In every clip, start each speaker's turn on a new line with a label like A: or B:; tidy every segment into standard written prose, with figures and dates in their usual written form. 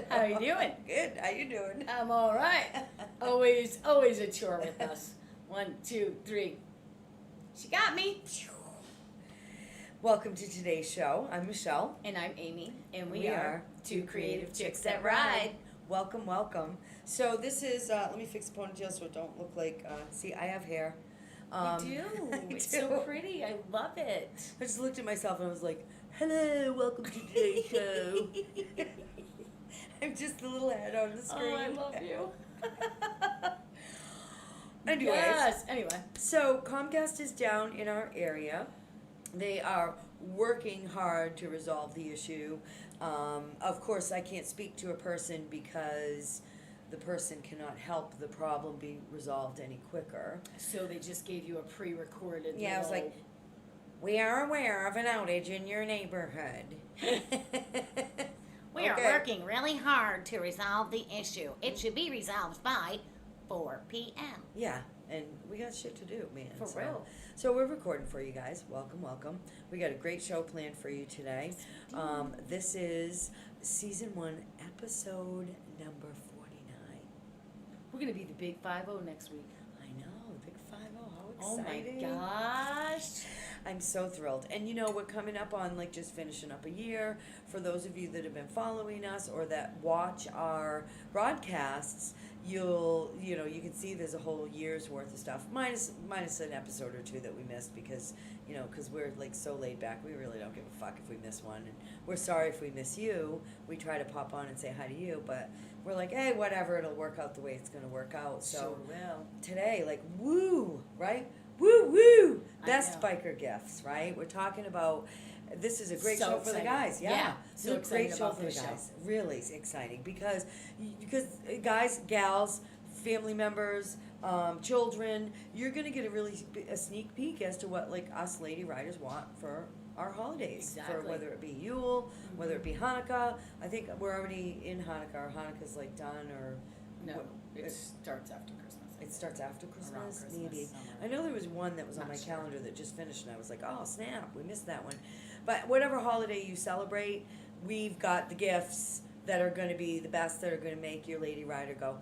A: How you doing?
B: Good. How you doing?
A: I'm all right. Always a chore with us. 1, 2, 3. She got me.
B: Welcome to today's show. I'm Michelle.
A: And I'm Amy, and
B: We are
A: two creative chicks that ride.
B: Welcome, welcome. So this is, let me fix the ponytail so it don't look like, see, I have hair.
A: You do.
B: I
A: It's
B: do.
A: so pretty. I love it.
B: I just looked at myself and I was like, hello, welcome to today's show. I'm just the little head on the screen.
A: Oh, I love you.
B: Anyways.
A: Yes. Anyway.
B: So Comcast is down in our area. They are working hard to resolve the issue. Of course, I can't speak to a person because the person cannot help the problem be resolved any quicker.
A: So they just gave you a pre-recorded.
B: Yeah, I was like, we are aware of an outage in your neighborhood.
C: We are
B: Okay.
C: working really hard to resolve the issue. It should be resolved by 4 p.m.
B: Yeah, and we got shit to do, man.
A: For real.
B: So we're recording for you guys. Welcome, welcome. We got a great show planned for you today. This is season 1, episode number 49.
A: We're gonna be the big 5-0 next week.
B: I know, big 5-0. How
A: Oh
B: exciting!
A: my gosh.
B: I'm so thrilled. And you know, we're coming up on like just finishing up a year. For those of you that have been following us or that watch our broadcasts, you can see there's a whole year's worth of stuff, minus an episode or two that we missed because we're like so laid back. We really don't give a fuck if we miss one, and we're sorry if we miss you. We try to pop on and say hi to you, but we're like, hey, whatever, it'll work out the way it's gonna work out. So
A: Sure will.
B: today, like, woo, right? Woo woo!
A: I
B: Best
A: know.
B: biker gifts, right? We're talking about. This is a great
A: So
B: show for the
A: exciting.
B: guys.
A: Yeah,
B: This
A: so
B: is a great
A: excited
B: show
A: about
B: for the
A: this show.
B: guys. Really exciting because guys, gals, family members, children, you're gonna get a sneak peek as to what like us lady riders want for our holidays. For
A: Exactly.
B: whether it be Yule, whether it be Hanukkah. I think we're already in Hanukkah. Or Hanukkah's like done, or
A: No,
B: what-
A: it starts after Christmas.
B: it starts after
A: Around
B: Christmas,
A: Christmas,
B: maybe.
A: somewhere.
B: I know there was one that was on
A: Not
B: my
A: sure.
B: calendar that just finished, and I was like, oh snap, we missed that one. But whatever holiday you celebrate, we've got the gifts that are going to be the best, that are going to make your lady rider go,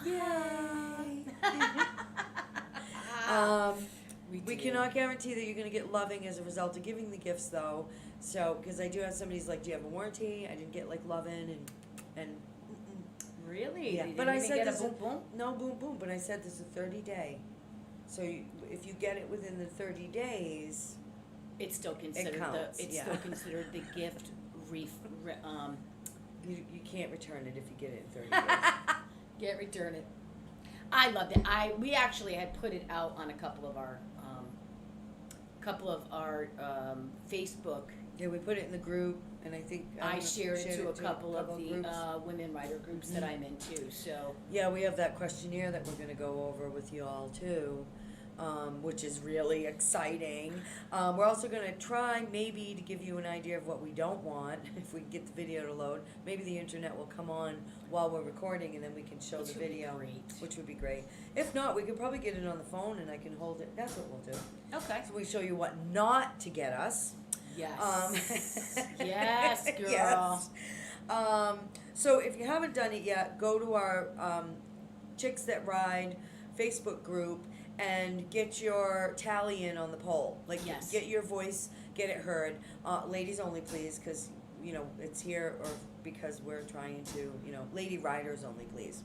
B: yay. We
A: do.
B: cannot guarantee that you're going to get loving as a result of giving the gifts, though. So, because I do have somebody's like, do you have a warranty? I didn't get like loving and
A: Really?
B: yeah,
A: They
B: but
A: didn't
B: I
A: even
B: said
A: get a
B: this
A: boom boom?
B: no boom boom. But I said this is a 30-day. So if you get it within the 30 days,
A: It's still considered
B: counts, yeah.
A: still considered the gift
B: you can't return it if you get it in 30 days.
A: get return it. I loved it. We actually had put it out on a couple of our Facebook.
B: Yeah, we put it in the group, and I think
A: I shared it to a couple of the
B: groups.
A: women writer groups that I'm in too. So
B: Yeah, we have that questionnaire that we're going to go over with you all too, which is really exciting. We're also going to try maybe to give you an idea of what we don't want if we can get the video to load. Maybe the internet will come on while we're recording, and then we can show
A: Which
B: the
A: would be
B: video,
A: great.
B: which would be great. If not, we could probably get it on the phone, and I can hold it. That's what we'll do.
A: okay.
B: So we show you what not to get us.
A: Yes. Yes, girl.
B: Yes. So if you haven't done it yet, go to our Chicks That Ride Facebook group and get your tally in on the poll. Like,
A: Yes.
B: get your voice, get it heard. Ladies only, please, because it's here, or because we're trying to, lady riders only, please.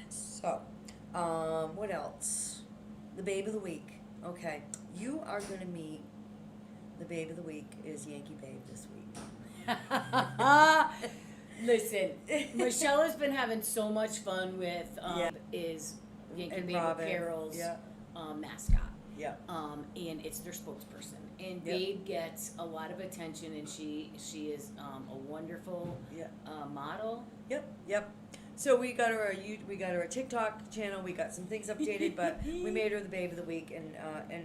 B: So, what else? The babe of the week. Okay, you are going to meet. The babe of the week is Yankee Babe this week.
A: Listen, Michelle has been having so much fun with
B: Yeah.
A: is Yankee
B: And
A: Babe
B: Robin,
A: Apparel's
B: yeah.
A: mascot.
B: Yeah.
A: And it's their spokesperson. And
B: Yep.
A: Babe gets a lot of attention, and she is a wonderful
B: Yeah.
A: model.
B: Yep. So we got her a TikTok channel. We got some things updated, but we made her the babe of the week, and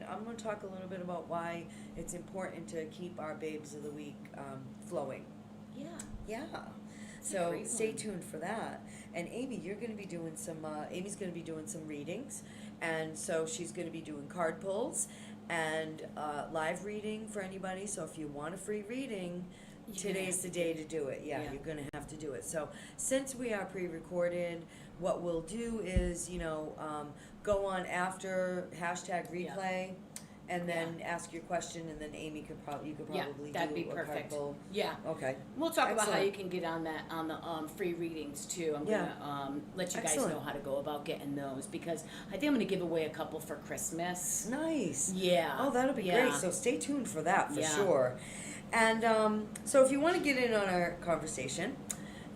B: I'm going to talk a little bit about why it's important to keep our babes of the week flowing.
A: Yeah.
B: So
A: great
B: stay
A: one.
B: tuned for that. And Amy, you're going to be doing some. Amy's going to be doing some readings, and so she's going to be doing card pulls. and live reading for anybody. So if you want a free reading, today's the day to do it. Yeah,
A: Yeah.
B: you're going to have to do it. So since we are pre-recorded, what we'll do is, go on after #replay. And then ask your question, and then Amy could you could probably
A: that'd
B: do
A: be
B: a
A: perfect.
B: couple.
A: Yeah.
B: Okay.
A: We'll talk about how
B: Excellent.
A: you can get on that on the free readings too. I'm
B: Yeah.
A: gonna let you guys
B: Excellent.
A: know how to go about getting those, because I think I'm gonna give away a couple for Christmas.
B: Nice.
A: Yeah.
B: Oh, that'll be
A: Yeah.
B: great. So stay tuned for that for
A: Yeah.
B: sure. And so if you want to get in on our conversation,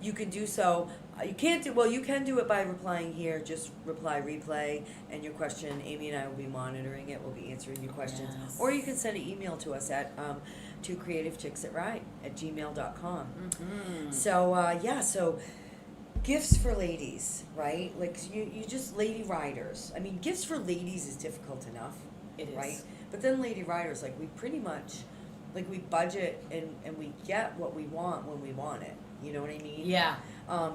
B: you can do so. You can't do, well, you can do it by replying here. Just reply replay and your question. Amy and I will be monitoring it. We'll be answering your questions.
A: Yes.
B: Or you can send an email to us at twocreativechicks@gmail.com.
A: Mm-hmm.
B: So gifts for ladies, right? Like you just lady riders. I mean, gifts for ladies is difficult enough,
A: It is.
B: right? But then lady riders, like we pretty much, like we budget and we get what we want when we want it. You know what I mean?
A: Yeah.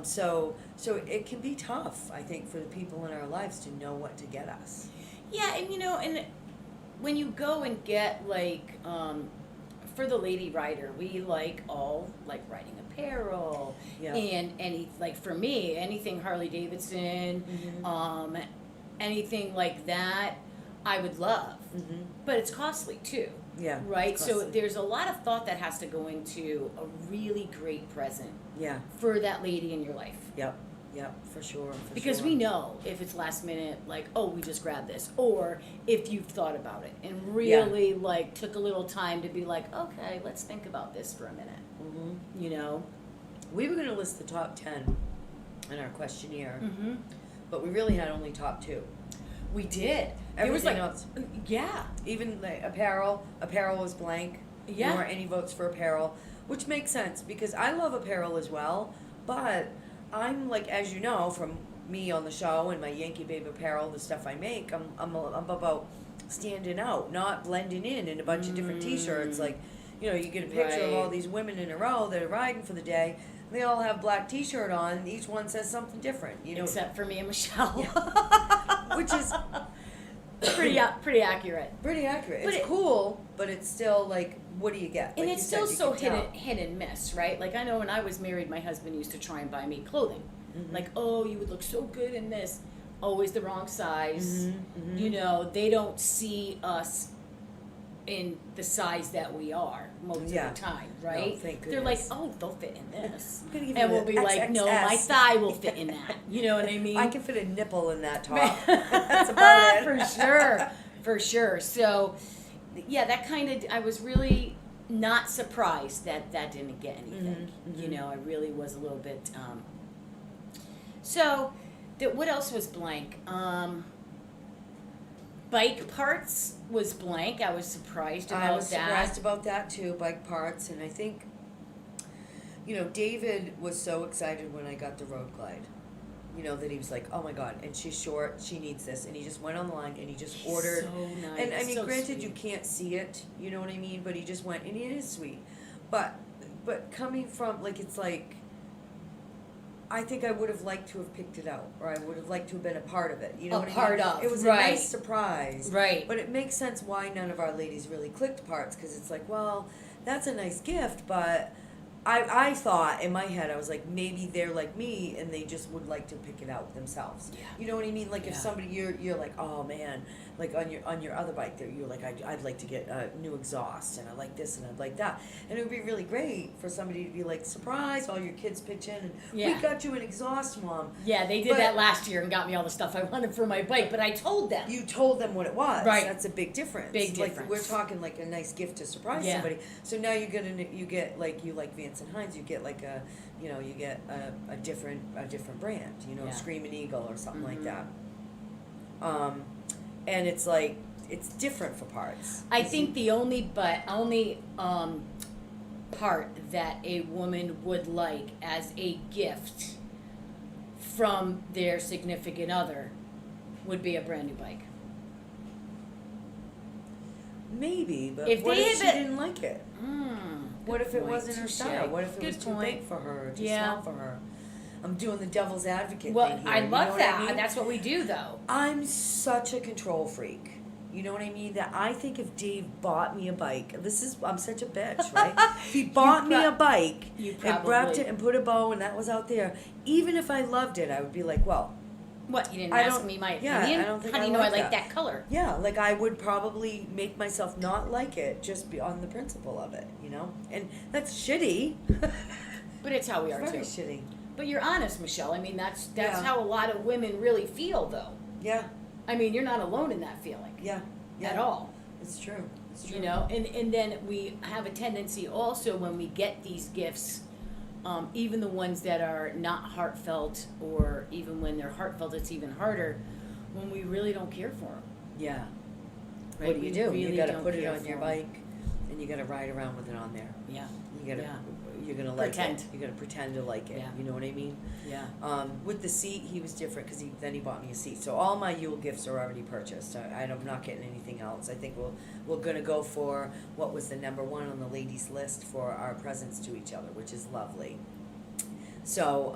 B: So it can be tough, I think, for the people in our lives to know what to get us.
A: Yeah, and when you go and get for the lady rider, we all like riding apparel,
B: Yeah.
A: and for me, anything Harley Davidson, anything like that, I would love,
B: Mm-hmm.
A: but it's costly too.
B: Yeah.
A: Right,
B: it's
A: so
B: costly.
A: there's a lot of thought that has to go into a really great present
B: Yeah.
A: for that lady in your life.
B: Yep. For sure.
A: Because we know if it's last minute, we just grabbed this, or if you've thought about it and really took a little time to be okay, let's think about this for a minute.
B: Mm-hmm. We were going to list the top 10 in our questionnaire,
A: Mm-hmm.
B: but we really had only top 2.
A: We did.
B: Everything
A: it
B: else.
A: was yeah,
B: Even apparel was blank.
A: Yeah.
B: There weren't any votes for apparel, which makes sense because I love apparel as well, but I'm as you know from me on the show and my Yankee Babe apparel, the stuff I make, I'm about standing out, not blending in a bunch of different T-shirts. You get a picture of
A: Right.
B: all these women in a row that are riding for the day. They all have black T-shirt on. And each one says something different.
A: except for me and Michelle,
B: which is
A: pretty accurate.
B: pretty accurate.
A: But
B: It's cool, but it's still what do you get?
A: And
B: Like
A: it's
B: you said,
A: still
B: you
A: so
B: can tell.
A: hit and miss, right? I know when I was married, my husband used to try and buy me clothing.
B: Mhm.
A: Oh, you would look so good in this. Always the wrong size.
B: Mhm, mhm.
A: They don't see us in the size that we are most
B: Yeah.
A: of the time, right?
B: No, thank
A: They're
B: goodness.
A: they'll fit in this.
B: I'm gonna give
A: And
B: you
A: we'll
B: the
A: be no, my
B: XXS.
A: thigh will fit in that. You know what I mean?
B: I can fit a nipple in that top. That's about it.
A: For sure. So, yeah, that kind of, I was really not surprised that didn't get anything.
B: Mhm, mhm.
A: I really was a little bit, so, what else was blank? Bike parts was blank. I was surprised about that.
B: I was surprised about that too, bike parts, and I think, David was so excited when I got the Road Glide. That he was like, oh my God, and she's short, she needs this, and he just went online and he just ordered.
A: So nice.
B: And I mean,
A: so
B: granted, you
A: sweet.
B: can't see it, you know what I mean? But he just went, and it is sweet. But coming from, I think I would have liked to have picked it out, or I would have liked to have been a part of it. You know
A: A
B: what I
A: part
B: mean?
A: of,
B: It was
A: right.
B: a nice surprise.
A: Right.
B: But it makes sense why none of our ladies really clicked parts, because it's well, that's a nice gift, but I thought in my head, I was maybe they're like me and they just would like to pick it out themselves.
A: Yeah.
B: You know what I mean? If
A: Yeah.
B: somebody you're like, oh man, on your other bike there, you're like, I'd like to get a new exhaust, and I like this and I'd like that, and it would be really great for somebody to be surprise, all your kids pitch in, and
A: Yeah.
B: we got you an exhaust, Mom.
A: Yeah, they did
B: But-
A: that last year and got me all the stuff I wanted for my bike, but I told them.
B: You told them what it was.
A: Right.
B: That's a big difference.
A: Big difference.
B: We're talking a nice gift to surprise
A: Yeah.
B: somebody. So now you get you like Vance and Hines. You get you get a different brand.
A: Yeah.
B: Screaming Eagle or something like
A: Mhm.
B: that. And it's it's different for parts.
A: I think the only part that a woman would like as a gift from their significant other would be a brand new bike.
B: Maybe, but
A: If
B: what
A: they
B: if she
A: had
B: didn't like it? What
A: good
B: if it
A: point.
B: wasn't her
A: Touche.
B: style? What if it
A: Good
B: was too
A: point.
B: big for her, too
A: Yeah.
B: small for her? I'm doing the devil's advocate
A: Well,
B: thing here.
A: I
B: you know
A: love
B: what
A: that.
B: I mean?
A: That's what we do, though.
B: I'm such a control freak. You know what I mean? That I think if Dave bought me a bike, I'm such a bitch, right? If he bought me a bike
A: You
B: and wrapped it and put a bow and that was out there, even if I loved it, I would be like, well,
A: What, you didn't
B: I
A: ask
B: don't-
A: me my
B: yeah,
A: opinion?
B: I don't think
A: How do
B: I
A: you know I
B: like
A: like
B: that.
A: that color?
B: yeah, like I would probably make myself not like it just be on the principle of it, you know? And that's shitty.
A: But it's how we are
B: Very
A: too.
B: shitty.
A: But you're honest, Michelle. I mean, that's
B: Yeah.
A: how a lot of women really feel, though.
B: Yeah,
A: I mean, you're not alone in that feeling
B: yeah, yeah.
A: at all.
B: It's true. It's true.
A: You know, and then we have a tendency also when we get these gifts, even the ones that are not heartfelt, or even when they're heartfelt, it's even harder when we really don't care for them.
B: Yeah.
A: Right?
B: What do?
A: We
B: You
A: really
B: gotta
A: don't
B: put it
A: care
B: on
A: for
B: your
A: 'em.
B: bike, and you gotta ride around with it on there.
A: Yeah,
B: You gotta,
A: Yeah.
B: you're gonna like
A: Pretend.
B: it. You're gonna pretend to like it.
A: Yeah.
B: You know what I mean?
A: yeah.
B: With the seat, he was different because then he bought me a seat. So all my Yule gifts are already purchased. I'm not getting anything else. I think we're gonna go for what was the number one on the ladies' list for our presents to each other, which is lovely. So,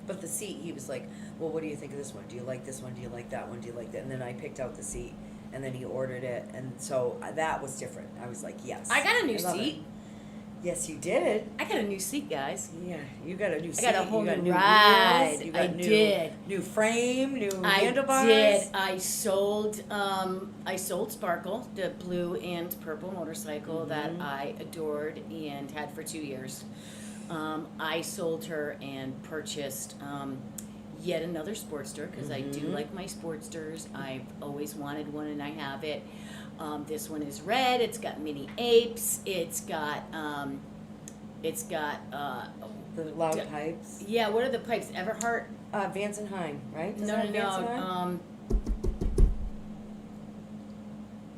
B: but the seat, he was like, well, what do you think of this one? Do you like this one? Do you like that one? Do you like that? And then I picked out the seat, and then he ordered it, and so that was different. I was like, yes.
A: I got a new
B: love it.
A: seat.
B: Yes, you did.
A: I got a new seat, guys.
B: Yeah, you got a new
A: I
B: seat.
A: got a whole
B: you got
A: new
B: new
A: ride.
B: wheels, you got
A: I did.
B: New frame, new
A: I
B: handlebars.
A: did. I sold Sparkle, the blue and purple motorcycle that I adored and had for 2 years. I sold her and purchased yet another Sportster because I do like my Sportsters. I've always wanted one and I have it. This one is red. It's got mini apes. It's got
B: The loud pipes.
A: yeah. What are the pipes? Everhart.
B: Vance and Hine, right? Does
A: No,
B: it
A: no,
B: have Vance and Hine?
A: no.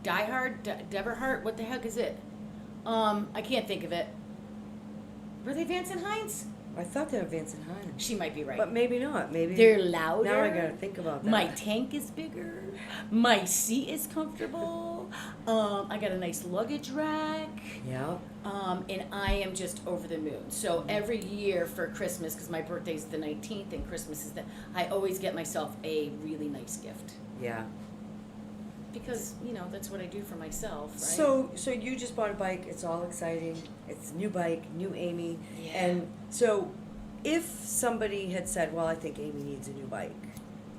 A: Die Hard, Deverhart. What the heck is it? I can't think of it. Were they Vance and Hines?
B: I thought they were Vance and Hine.
A: She might be right.
B: But maybe not. Maybe
A: They're louder.
B: Now I gotta think about that.
A: My tank is bigger. My seat is comfortable. I got a nice luggage rack.
B: Yeah.
A: And I am just over the moon. So every year for Christmas, because my birthday's the 19th and Christmas is I always get myself a really nice gift.
B: Yeah.
A: Because, that's what I do for myself, right?
B: So you just bought a bike. It's all exciting. It's a new bike, new Amy.
A: Yeah.
B: And so, if somebody had said, "Well, I think Amy needs a new bike,"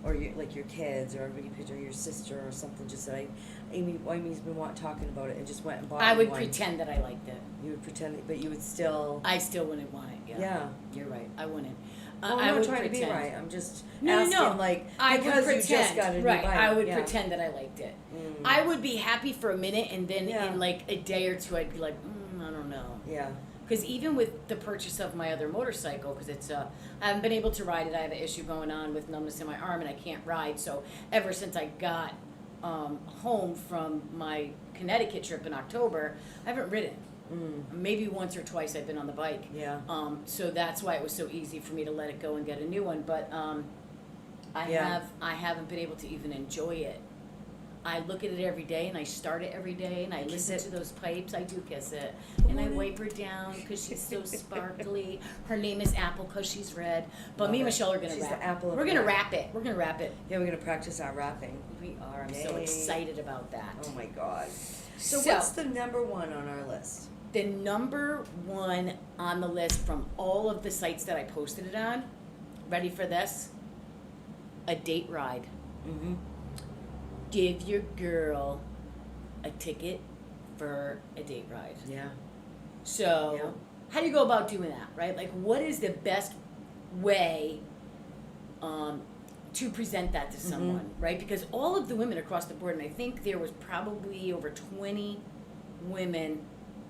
B: or like your kids, or everybody picture your sister or something, just said, "Amy's been talking about it," and just went and bought.
A: I would
B: one.
A: pretend that I liked it.
B: You would pretend, but you would still.
A: I still wouldn't want it. Yeah.
B: Yeah.
A: You're right. I wouldn't.
B: Well,
A: I
B: I'm not
A: would
B: trying
A: pretend.
B: to be right. I'm just
A: No,
B: asking,
A: no.
B: like,
A: I would
B: because
A: pretend.
B: you just got a new
A: right.
B: bike.
A: I would
B: yeah.
A: pretend that I liked it.
B: Mm.
A: I would be happy for a minute, and then
B: Yeah.
A: in like a day or two, I'd be like, I don't know.
B: Yeah.
A: Because even with the purchase of my other motorcycle, because it's I haven't been able to ride it. I have an issue going on with numbness in my arm, and I can't ride. So ever since I got home from my Connecticut trip in October, I haven't ridden. Maybe once or twice I've been on the bike.
B: Yeah.
A: So that's why it was so easy for me to let it go and get a new one. But I haven't been able to even enjoy it. I look at it every day and I start it every day and I listen
B: it.
A: to those pipes. I do kiss it. And I wipe her down because she's so sparkly. Her name is Apple because she's red. But
B: Love
A: me and
B: it.
A: Michelle are going to
B: She's
A: wrap
B: the apple of
A: We're going to
B: your eye.
A: wrap it. We're going to wrap it.
B: Yeah, we're gonna practice our rapping.
A: We are. I'm so
B: Yay.
A: excited about that.
B: Oh my god. So
A: So-
B: what's the number one on our list?
A: The number one on the list from all of the sites that I posted it on, ready for this? A date ride.
B: Mm-hmm.
A: Give your girl a ticket for a date ride.
B: Yeah.
A: So,
B: Yeah.
A: how do you go about doing that, right? Like, what is the best way to present that to someone, right? Because all of the women across the board, and I think there was probably over 20 women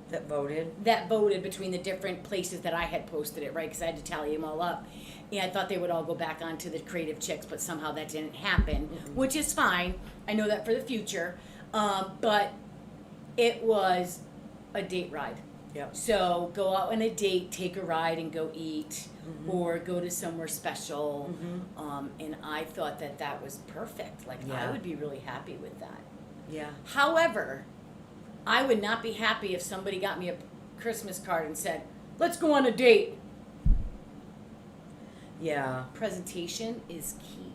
B: That voted.
A: that voted between the different places that I had posted it, right? Because I had to tally them all up. And I thought they would all go back onto the Creative Chicks, but somehow that didn't happen, which is fine. I know that for the future. But it was a date ride.
B: Yep.
A: So go out on a date, take a ride, and go eat, or go to somewhere special. And I thought that was perfect. Like, I
B: Yeah.
A: would be really happy with that.
B: Yeah.
A: However, I would not be happy if somebody got me a Christmas card and said, let's go on a date.
B: Yeah.
A: Presentation is key.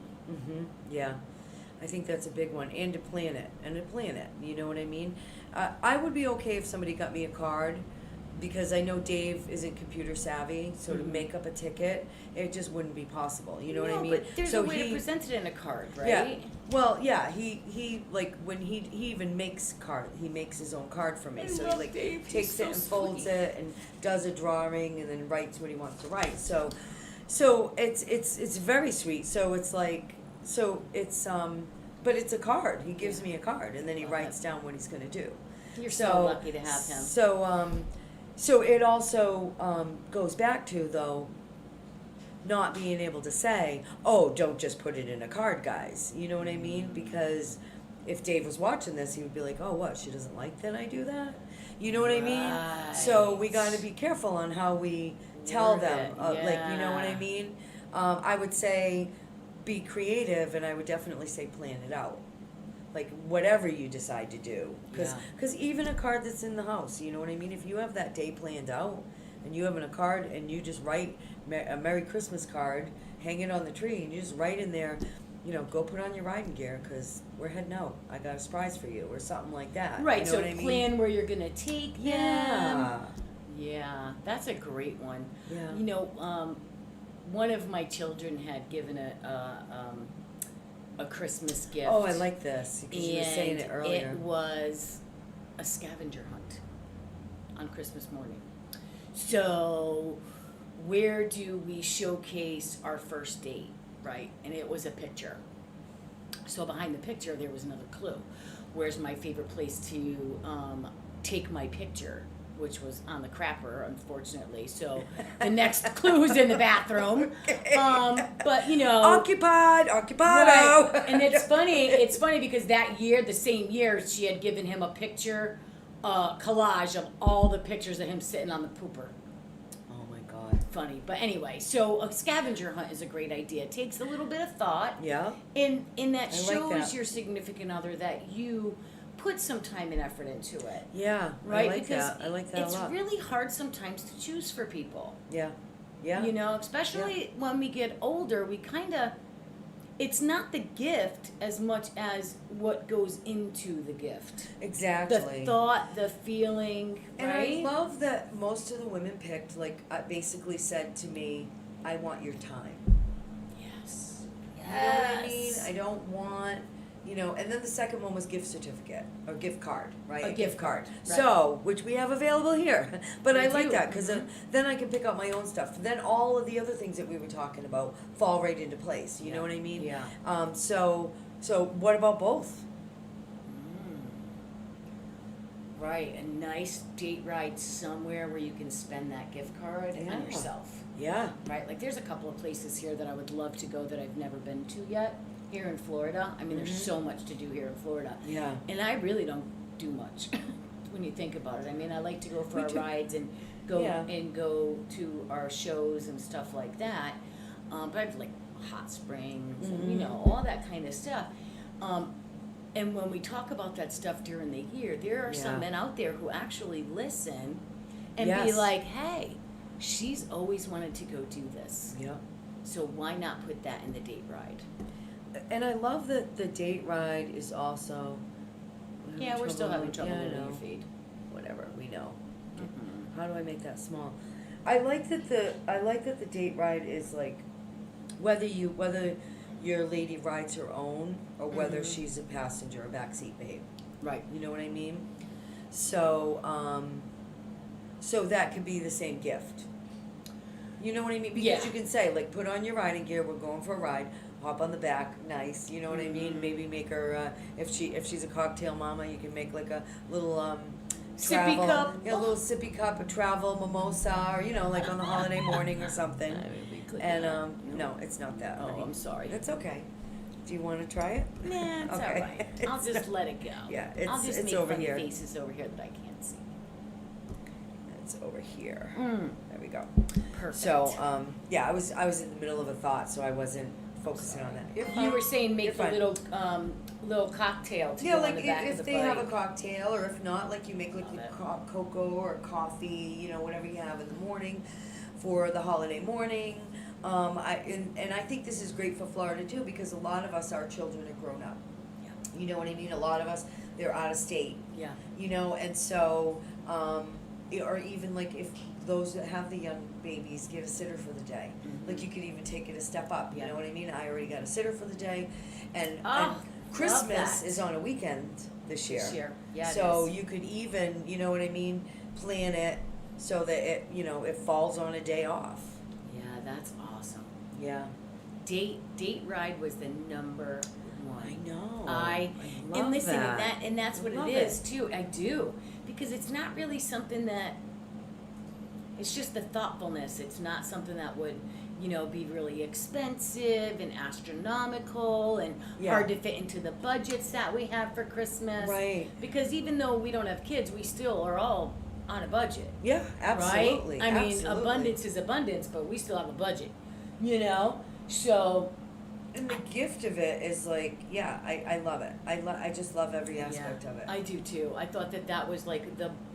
B: Yeah. I think that's a big one, and to plan it, you know what I mean? I would be okay if somebody got me a card, because I know Dave isn't computer savvy, so to
A: Mhm.
B: make up a ticket, it just wouldn't be possible, you know what I
A: No,
B: mean?
A: but there's
B: So
A: a way to
B: he-
A: present it in a card, right?
B: Yeah. Well, yeah, he like when he even makes he makes his own card for me.
A: I
B: So
A: love
B: he like
A: Dave. He's
B: takes
A: so
B: it and folds
A: sweet.
B: it and does a drawing and then writes what he wants to write. So it's very sweet. So it's like but it's a card. He gives me a card and then he
A: Love
B: writes
A: it.
B: down what he's gonna do.
A: You're so lucky to have him.
B: So it also goes back to though not being able to say, oh, don't just put it in a card, guys. You know what I mean? Because if Dave was watching this, he would be like, oh, what? She doesn't like that I do that? You know what I mean? So we got to be careful on how we tell
A: Word
B: them.
A: it,
B: Like, you know what I
A: yeah.
B: mean? I would say be creative, and I would definitely say plan it out. Like, whatever you decide to do.
A: Yeah.
B: Because even a card that's in the house, you know what I mean? If you have that day planned out, and you have a card, and you just write a Merry Christmas card, hang it on the tree, and you just write in there, you know, go put on your riding gear, because we're heading out. I got a surprise for you, or something like that.
A: Right,
B: You know
A: so
B: what I mean?
A: plan where you're gonna take them.
B: Yeah.
A: Yeah, that's a great one.
B: Yeah.
A: You know, one of my children had given a Christmas gift.
B: Oh, I like this, because you were saying it
A: and
B: earlier.
A: it was a scavenger hunt on Christmas morning. So, where do we showcase our first date, right? And it was a picture. So behind the picture, there was another clue. Where's my favorite place to take my picture? Which was on the crapper, unfortunately. So the next clue is in the bathroom. But you know,
B: Occupado.
A: right. And it's funny. It's funny because that year, the same year, she had given him a picture collage of all the pictures of him sitting on the pooper.
B: Oh my God.
A: Funny, but anyway. So a scavenger hunt is a great idea. It takes a little bit of thought,
B: Yeah.
A: and that
B: I like
A: shows
B: that.
A: your significant other that you put some time and effort into it.
B: Yeah.
A: Right,
B: I like
A: because
B: that. I like that
A: it's
B: a lot.
A: really hard sometimes to choose for people.
B: Yeah. Yeah.
A: You know, especially when we get older, we kind of, it's not the gift as much as what goes into the gift.
B: Exactly.
A: The thought, the feeling,
B: And
A: right?
B: I love that most of the women picked, like, basically said to me, I want your time.
A: Yes.
B: You know what I mean? I don't want, you know, and then the second one was gift certificate, or gift card, right?
A: A gift card, right.
B: So, which we have available here. But
A: We
B: I like
A: do,
B: that, because
A: mhm.
B: then I can pick out my own stuff. Then all of the other things that we were talking about fall right into place, you
A: Yeah.
B: know what I mean?
A: Yeah.
B: So what about both?
A: Right, a nice date ride somewhere where you can spend that gift card
B: Yeah.
A: on yourself.
B: Yeah.
A: Right, like there's a couple of places here that I would love to go that I've never been to yet. Here in Florida, I mean, there's
B: Mhm.
A: so much to do here in Florida,
B: Yeah.
A: and I really don't do much when you think about it. I mean, I like to go for
B: Me
A: our
B: too.
A: rides and go to our shows and stuff like that. But I've like hot springs and you
B: Mhm.
A: know all that kind of stuff. And when we talk about that stuff during the year, there are some
B: Yeah.
A: men out there who actually listen and be
B: Yes.
A: like, "Hey, she's always wanted to go do this,
B: Yeah.
A: so why not put that in the date ride?"
B: And I love that the date ride is also.
A: Yeah, we're still having trouble
B: Yeah, I
A: with
B: know.
A: your feed.
B: Whatever, we know.
A: Mhm.
B: How do I make that small? I like that the date ride is like whether your lady rides her own or whether
A: Mhm.
B: she's a passenger, a backseat babe.
A: Right.
B: You know what I mean? So so that could be the same gift. You know what I mean? Because
A: Yeah.
B: you can say, like, put on your riding gear, we're going for a ride, hop on the back, nice, you know what I mean?
A: Mhm.
B: Maybe make her, if she's a cocktail mama, you can make like a little,
A: Sippy
B: travel,
A: cup.
B: a little sippy cup, a travel mimosa, or, you know, like on the holiday morning or something.
A: I mean, we could
B: And,
A: not.
B: no, it's not that,
A: Oh,
B: honey.
A: I'm sorry.
B: That's okay. Do you want to try it?
A: Nah, it's
B: Okay.
A: all right. I'll
B: It's
A: just
B: not-
A: let it go.
B: Yeah,
A: I'll
B: it's-
A: just
B: it's
A: make
B: over
A: funny
B: here.
A: faces over here that I can't see.
B: It's over here.
A: Mm,
B: There we go.
A: perfect.
B: So, yeah, I was in the middle of a thought, so I wasn't focusing on that. You're
A: you
B: fine.
A: were saying make
B: You're
A: the
B: fine.
A: little cocktail to
B: Yeah,
A: go on
B: like
A: the back
B: if
A: of the
B: they have a
A: bike.
B: cocktail, or if not, like you make like
A: Love
B: a
A: it.
B: cocoa or coffee, you know, whatever you have in the morning for the holiday morning. And I think this is great for Florida too, because a lot of us, our children are grown up. You know what I mean? A lot of us, they're out of state.
A: Yeah.
B: You know, and so, or even like if those that have the young babies get a sitter for the day.
A: Mhm.
B: Like you could even take it a step up. You
A: Yeah.
B: know what I mean? I already got a sitter for the day, and
A: Oh,
B: Christmas
A: that.
B: is on a weekend this year.
A: This year. Yeah, it
B: So
A: is.
B: you could even, you know what I mean, plan it so that it, you know, it falls on a day off.
A: Yeah, that's awesome.
B: Yeah.
A: Date ride was the number one.
B: I know.
A: I
B: love
A: and listen,
B: that.
A: and that's what
B: Love
A: it is too. I do, because it's not really something that. It's just the thoughtfulness. It's not something that would, be really expensive and astronomical and
B: Yeah.
A: hard to fit into the budgets that we have for Christmas.
B: Right.
A: Because even though we don't have kids, we still are all on a budget.
B: Yeah, absolutely.
A: Right? I mean,
B: absolutely.
A: abundance is abundance, but we still have a budget. So.
B: And the gift of it is like, yeah, I love it. I just love every aspect of it.
A: I do too. I thought that was like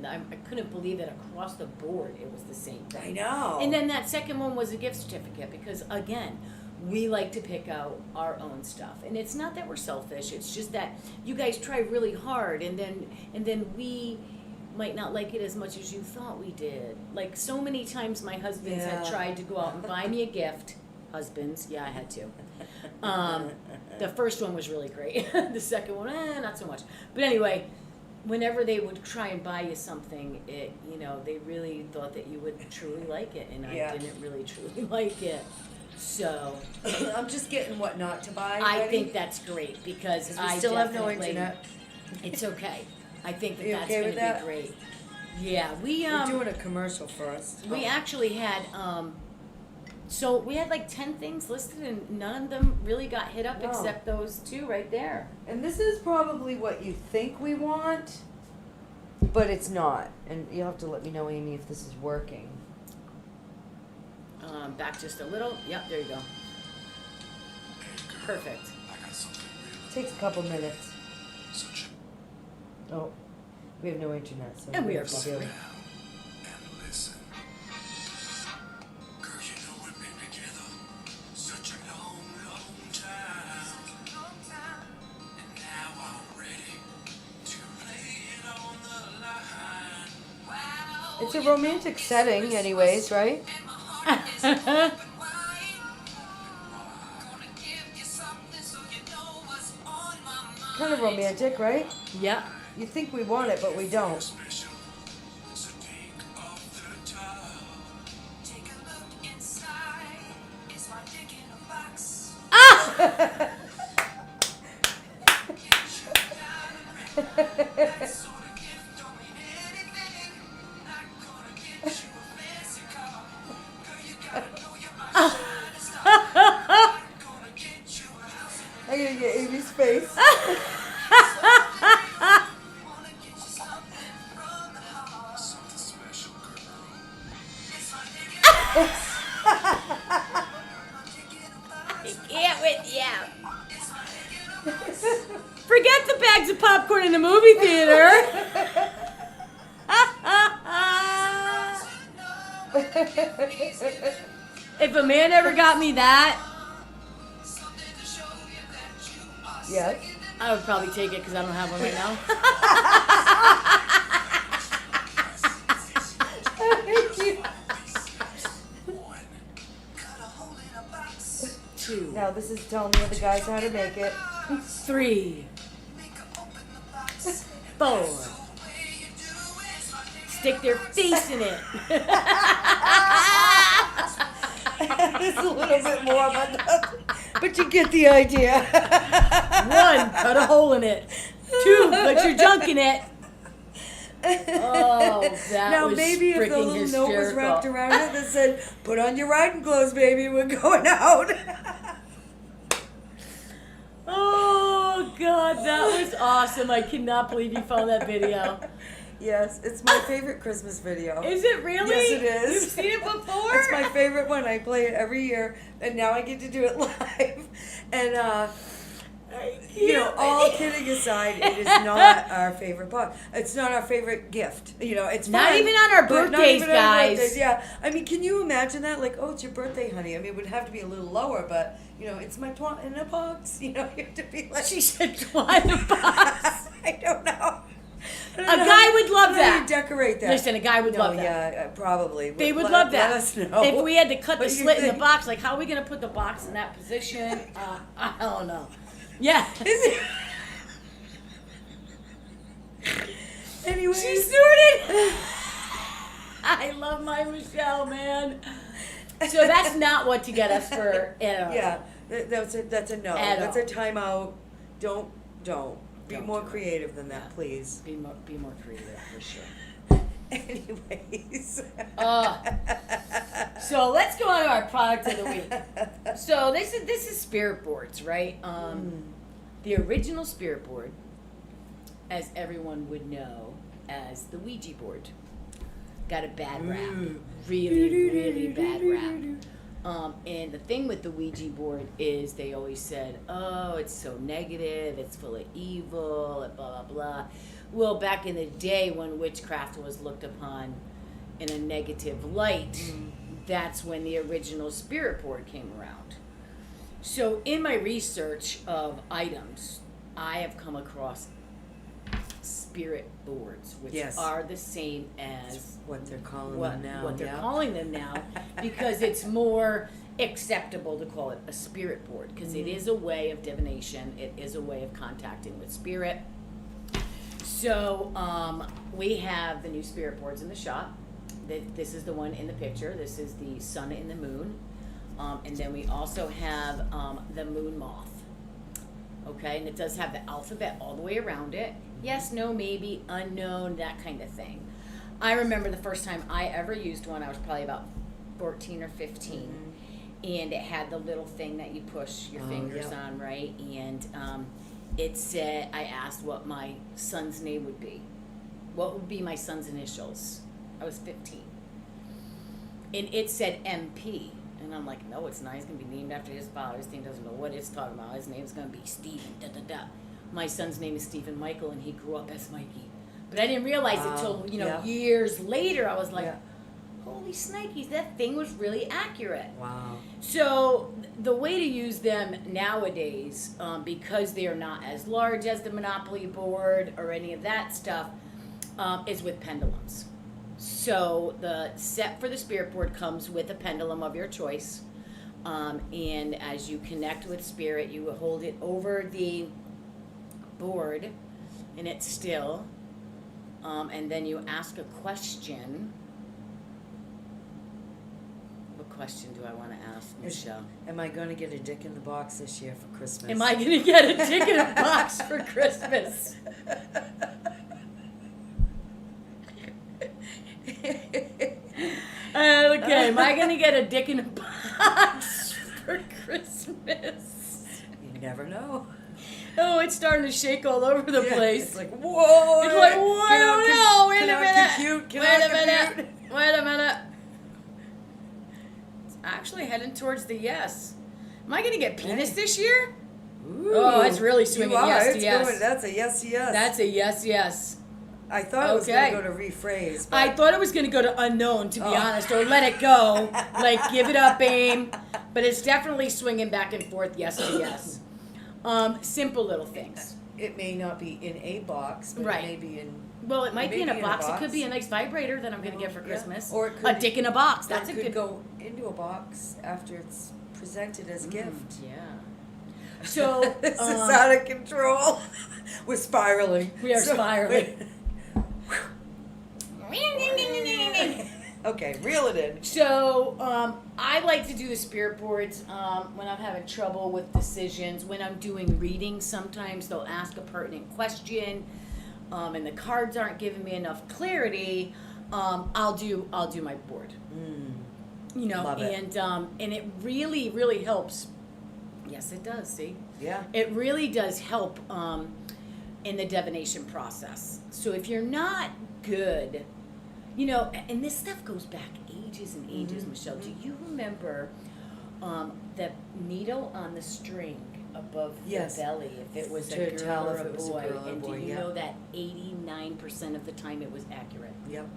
A: I couldn't believe that across the board it was the same thing.
B: I know.
A: And then that second one was a gift certificate because again, we like to pick out our own stuff. And it's not that we're selfish, it's just that you guys try really hard and then we might not like it as much as you thought we did. Like so many times my husbands had
B: Yeah.
A: tried to go out and buy me a gift. Husbands, yeah, I had to. The first one was really great. The second one, not so much. But anyway, whenever they would try and buy you something, they really thought that you would truly like it, and
B: Yeah.
A: I didn't really truly like it. So
B: I'm just getting what not to buy.
A: I
B: ready.
A: think that's great because
B: 'Cause we
A: I
B: still have no
A: definitely-
B: internet.
A: It's okay. I think that
B: You
A: that's
B: okay
A: going
B: with
A: to
B: that?
A: be great. Yeah,
B: We're doing a commercial first.
A: we actually had so we had like 10 things listed and none of them really got hit up
B: No.
A: except those two right there.
B: And this is probably what you think we want, but it's not. And you'll have to let me know, Amy, if this is working.
A: Back just a little. Yep, there you go. Perfect.
D: I got something real.
B: Takes a couple minutes.
D: So check
B: Oh, we have no internet, so
A: And we are
B: have to
A: buffering.
B: do-
D: down and listen. Girl, you know we've been together such a long, long time. And now I'm ready to lay it on the line.
B: It's a romantic setting, anyways, right? Kind of romantic, right?
A: Yep.
B: You think we want it, but we don't.
D: Special. So take off the top. Take a look inside. Is my dick in a box? That sort of gift don't mean anything. Not gonna get you a fancy car. Girl, you gotta know you're my shining star. Not gonna get you a house.
B: I'm gonna get Amy's face.
D: Wanna get you something from the heart. Something special, girl. It's my dick in a box. My dick in a box.
A: Yeah, with yeah.
D: It's my dick in a box.
A: Forget the bags of popcorn in the movie theater. If a man ever got me that,
D: Something to show you that you are
B: Yes.
A: I would probably take it because I don't have one right now.
D: one. Cut a hole in a box.
A: 2,
B: Now this is telling the other guys how to make it.
A: 3,
D: Make her open the box.
A: 4.
D: The way you do is my dick
A: Stick their face in it.
B: It's a little bit more, but you get the idea.
A: 1, cut a hole in it. 2, put your junk in it. Oh, that
B: Now
A: was
B: maybe if the
A: freaking
B: little note was wrapped
A: hysterical.
B: around it that said, "Put on your riding clothes, baby. We're going out."
A: Oh God, that was awesome! I cannot believe you found that video.
B: Yes, it's my favorite Christmas video.
A: Is it really?
B: Yes, it is.
A: You've seen it before?
B: It's my favorite one. I play it every year, and now I get to do it live. And You know, all kidding aside, it is not our favorite box. It's not our favorite gift. You know, it's
A: Not
B: fun,
A: even on our
B: but not
A: birthdays,
B: even on our
A: guys.
B: birthdays, yeah, I mean, can you imagine that? Like, oh, it's your birthday, honey. I mean, it would have to be a little lower, but you know, it's my twat in a box. You know, you have to be like.
A: She said twat in a box.
B: I don't know.
A: A guy would love
B: How do
A: that.
B: you decorate that?
A: Listen, a guy would
B: No,
A: love that.
B: Yeah, probably.
A: They would
B: Let-
A: love that.
B: Let us know.
A: If we had to cut the
B: what you
A: slit in the
B: think.
A: box, like how are we gonna put the box in that position? I don't know. Yeah.
B: Anyway.
A: She snorted. I love my Michelle, man. So that's not what to get us for.
B: Yeah, that's a no.
A: At
B: That's
A: all.
B: a timeout. Don't. Be
A: Don't
B: more
A: do it.
B: creative than that,
A: Yeah.
B: please.
A: Be more creative for sure.
B: Anyways.
A: So let's go on to our product of the week. So this is spirit boards, right? The original spirit board, as everyone would know as the Ouija board, got a bad rap. Really bad rap. And the thing with the Ouija board is they always said, oh, it's so negative, it's full of evil, and blah, blah, blah. Well, back in the day when witchcraft was looked upon in a negative light, that's when the original spirit board came around. So in my research of items, I have come across spirit boards, which
B: Yes.
A: are the same as
B: What they're calling
A: what,
B: them now.
A: what they're
B: yeah.
A: calling them now, because it's more acceptable to call it a spirit board, because it is a way of divination. It is a way of contacting with spirit. So we have the new spirit boards in the shop. This is the one in the picture. This is the sun and the moon. And then we also have the moon moth. Okay, and it does have the alphabet all the way around it. Yes, no, maybe, unknown, that kind of thing. I remember the first time I ever used one, I was probably about 14 or 15. And it had the little thing that you push your fingers
B: yeah.
A: on, right? And it said, I asked what my son's name would be. What would be my son's initials? I was 15. And it said MP. And I'm like, no, it's not. He's going to be named after his father. His name doesn't know what it's talking about. His name's going to be Stephen, da-da-da. My son's name is Stephen Michael, and he grew up as Mikey. But I didn't realize it till,
B: yeah.
A: years later. I was like,
B: Yeah.
A: holy snikes, that thing was really accurate.
B: Wow.
A: So the way to use them nowadays, because they are not as large as the Monopoly board or any of that stuff, is with pendulums. So the set for the spirit board comes with a pendulum of your choice. And as you connect with spirit, you hold it over the board and it's still. And then you ask a question. What question do I want to ask, Michelle?
B: Am I going to get a dick in the box this year for Christmas?
A: Am I going to get a dick in a box for Christmas? Okay, am I going to get a dick in a box for Christmas?
B: You never know.
A: Oh, it's starting to shake all over the
B: Yeah,
A: place.
B: It's like, whoa.
A: It's like, whoa, I don't know. Wait a minute.
B: Compute,
A: Wait a minute. Wait a minute. It's actually heading towards the yes. Am I going to get penis this year?
B: Ooh,
A: Oh, it's really swinging
B: you are.
A: yes to
B: It's
A: yes.
B: going- that's a yes, yes.
A: That's a yes, yes.
B: I thought it was going
A: Okay.
B: to go to rephrase. But
A: I thought it was going to go to unknown, to be
B: Oh.
A: honest, or let it go. Like, give it up, aim. But it's definitely swinging back and forth, yes to yes. Simple little things.
B: it may not be in a box, but
A: Right.
B: it may be in.
A: Well, it might
B: It
A: be in
B: may
A: a
B: be in a
A: box. It could
B: box.
A: be a nice vibrator that I'm going to get for
B: Yeah.
A: Christmas.
B: Or it could-
A: a dick in a box.
B: That
A: That's a
B: could
A: good.
B: go into a box after it's presented as a gift.
A: Yeah. So
B: This is out of control. We're spiraling.
A: We are spiraling.
B: Okay, reel it in.
A: So, I like to do the spirit boards when I'm having trouble with decisions. When I'm doing readings, sometimes they'll ask a pertinent question, and the cards aren't giving me enough clarity. I'll do my board. You know,
B: Love it.
A: And it really, really helps. Yes, it does. See,
B: Yeah.
A: it really does help in the divination process. So if you're not good, you know, and this stuff goes back ages and ages, Michelle. Do you remember the needle on the string above
B: Yes.
A: the belly if it was
B: To
A: a girl
B: tell
A: or
B: if
A: a
B: it was a
A: boy.
B: girl or a
A: And
B: boy,
A: do you
B: yeah.
A: know that 89% of the time it was accurate?
B: Yep.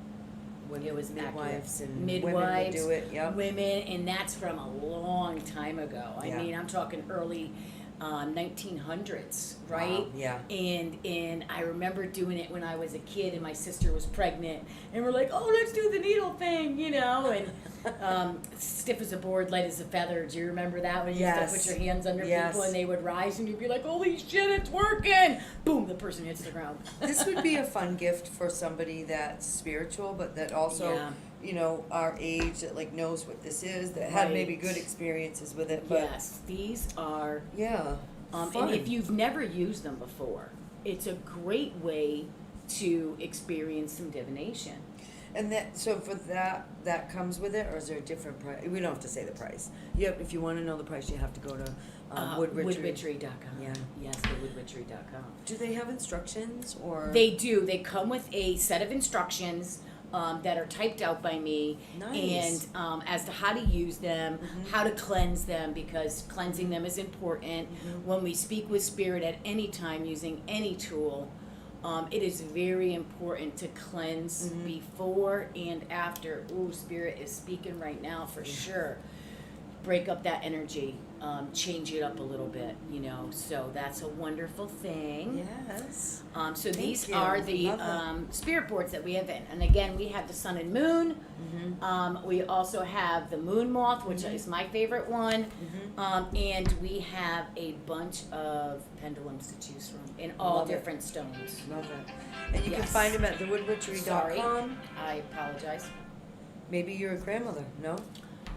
B: When
A: It was
B: midwives
A: accurate.
B: and
A: Midwives,
B: women would do it. Yep.
A: women, and that's from a long time ago. I
B: Yeah.
A: mean, I'm talking early 1900s, right?
B: Wow, yeah.
A: And I remember doing it when I was a kid, and my sister was pregnant, and we're like, oh, let's do the needle thing, you know, and stiff as a board, light as a feather. Do you remember that when you used
B: Yes.
A: to put your hands under
B: Yes.
A: people and they would rise, and you'd be like, holy shit, it's working! Boom, the person hits the ground.
B: This would be a fun gift for somebody that's spiritual, but that also,
A: Yeah.
B: you know, our age that like knows what this is, that had maybe
A: Right.
B: good experiences with it. But
A: Yes, these are.
B: yeah, fun.
A: And if you've never used them before, it's a great way to experience some divination.
B: And that, so for that comes with it, or is there a different price? We don't have to say the price. Yep. If you want to know the price, you have to go to Woodwitchery.
A: Woodwitchery.com.
B: Yeah.
A: Yes, the woodwitchery.com.
B: Do they have instructions or?
A: They do. They come with a set of instructions that are typed out by me,
B: Nice.
A: and as to how to use them,
B: Mhm.
A: how to cleanse them, because cleansing them is important.
B: Mhm.
A: When we speak with spirit at any time using any tool, it is very important to cleanse
B: Mhm.
A: before and after. Ooh, spirit is speaking right now for sure. Break up that energy, change it up a little bit, you know. So that's a wonderful thing.
B: Yes.
A: So
B: Thank
A: these
B: you.
A: are the
B: Love that.
A: spirit boards that we have in. And again, we have the sun and moon.
B: Mm-hmm.
A: We also have the moon moth, which
B: Mhm.
A: is my favorite one.
B: Mm-hmm.
A: And we have a bunch of pendulums to choose from in all
B: Love it.
A: different stones.
B: Love it. And you can
A: Yes.
B: find them at thewoodwitchery.com.
A: I apologize.
B: Maybe you're a grandmother. No?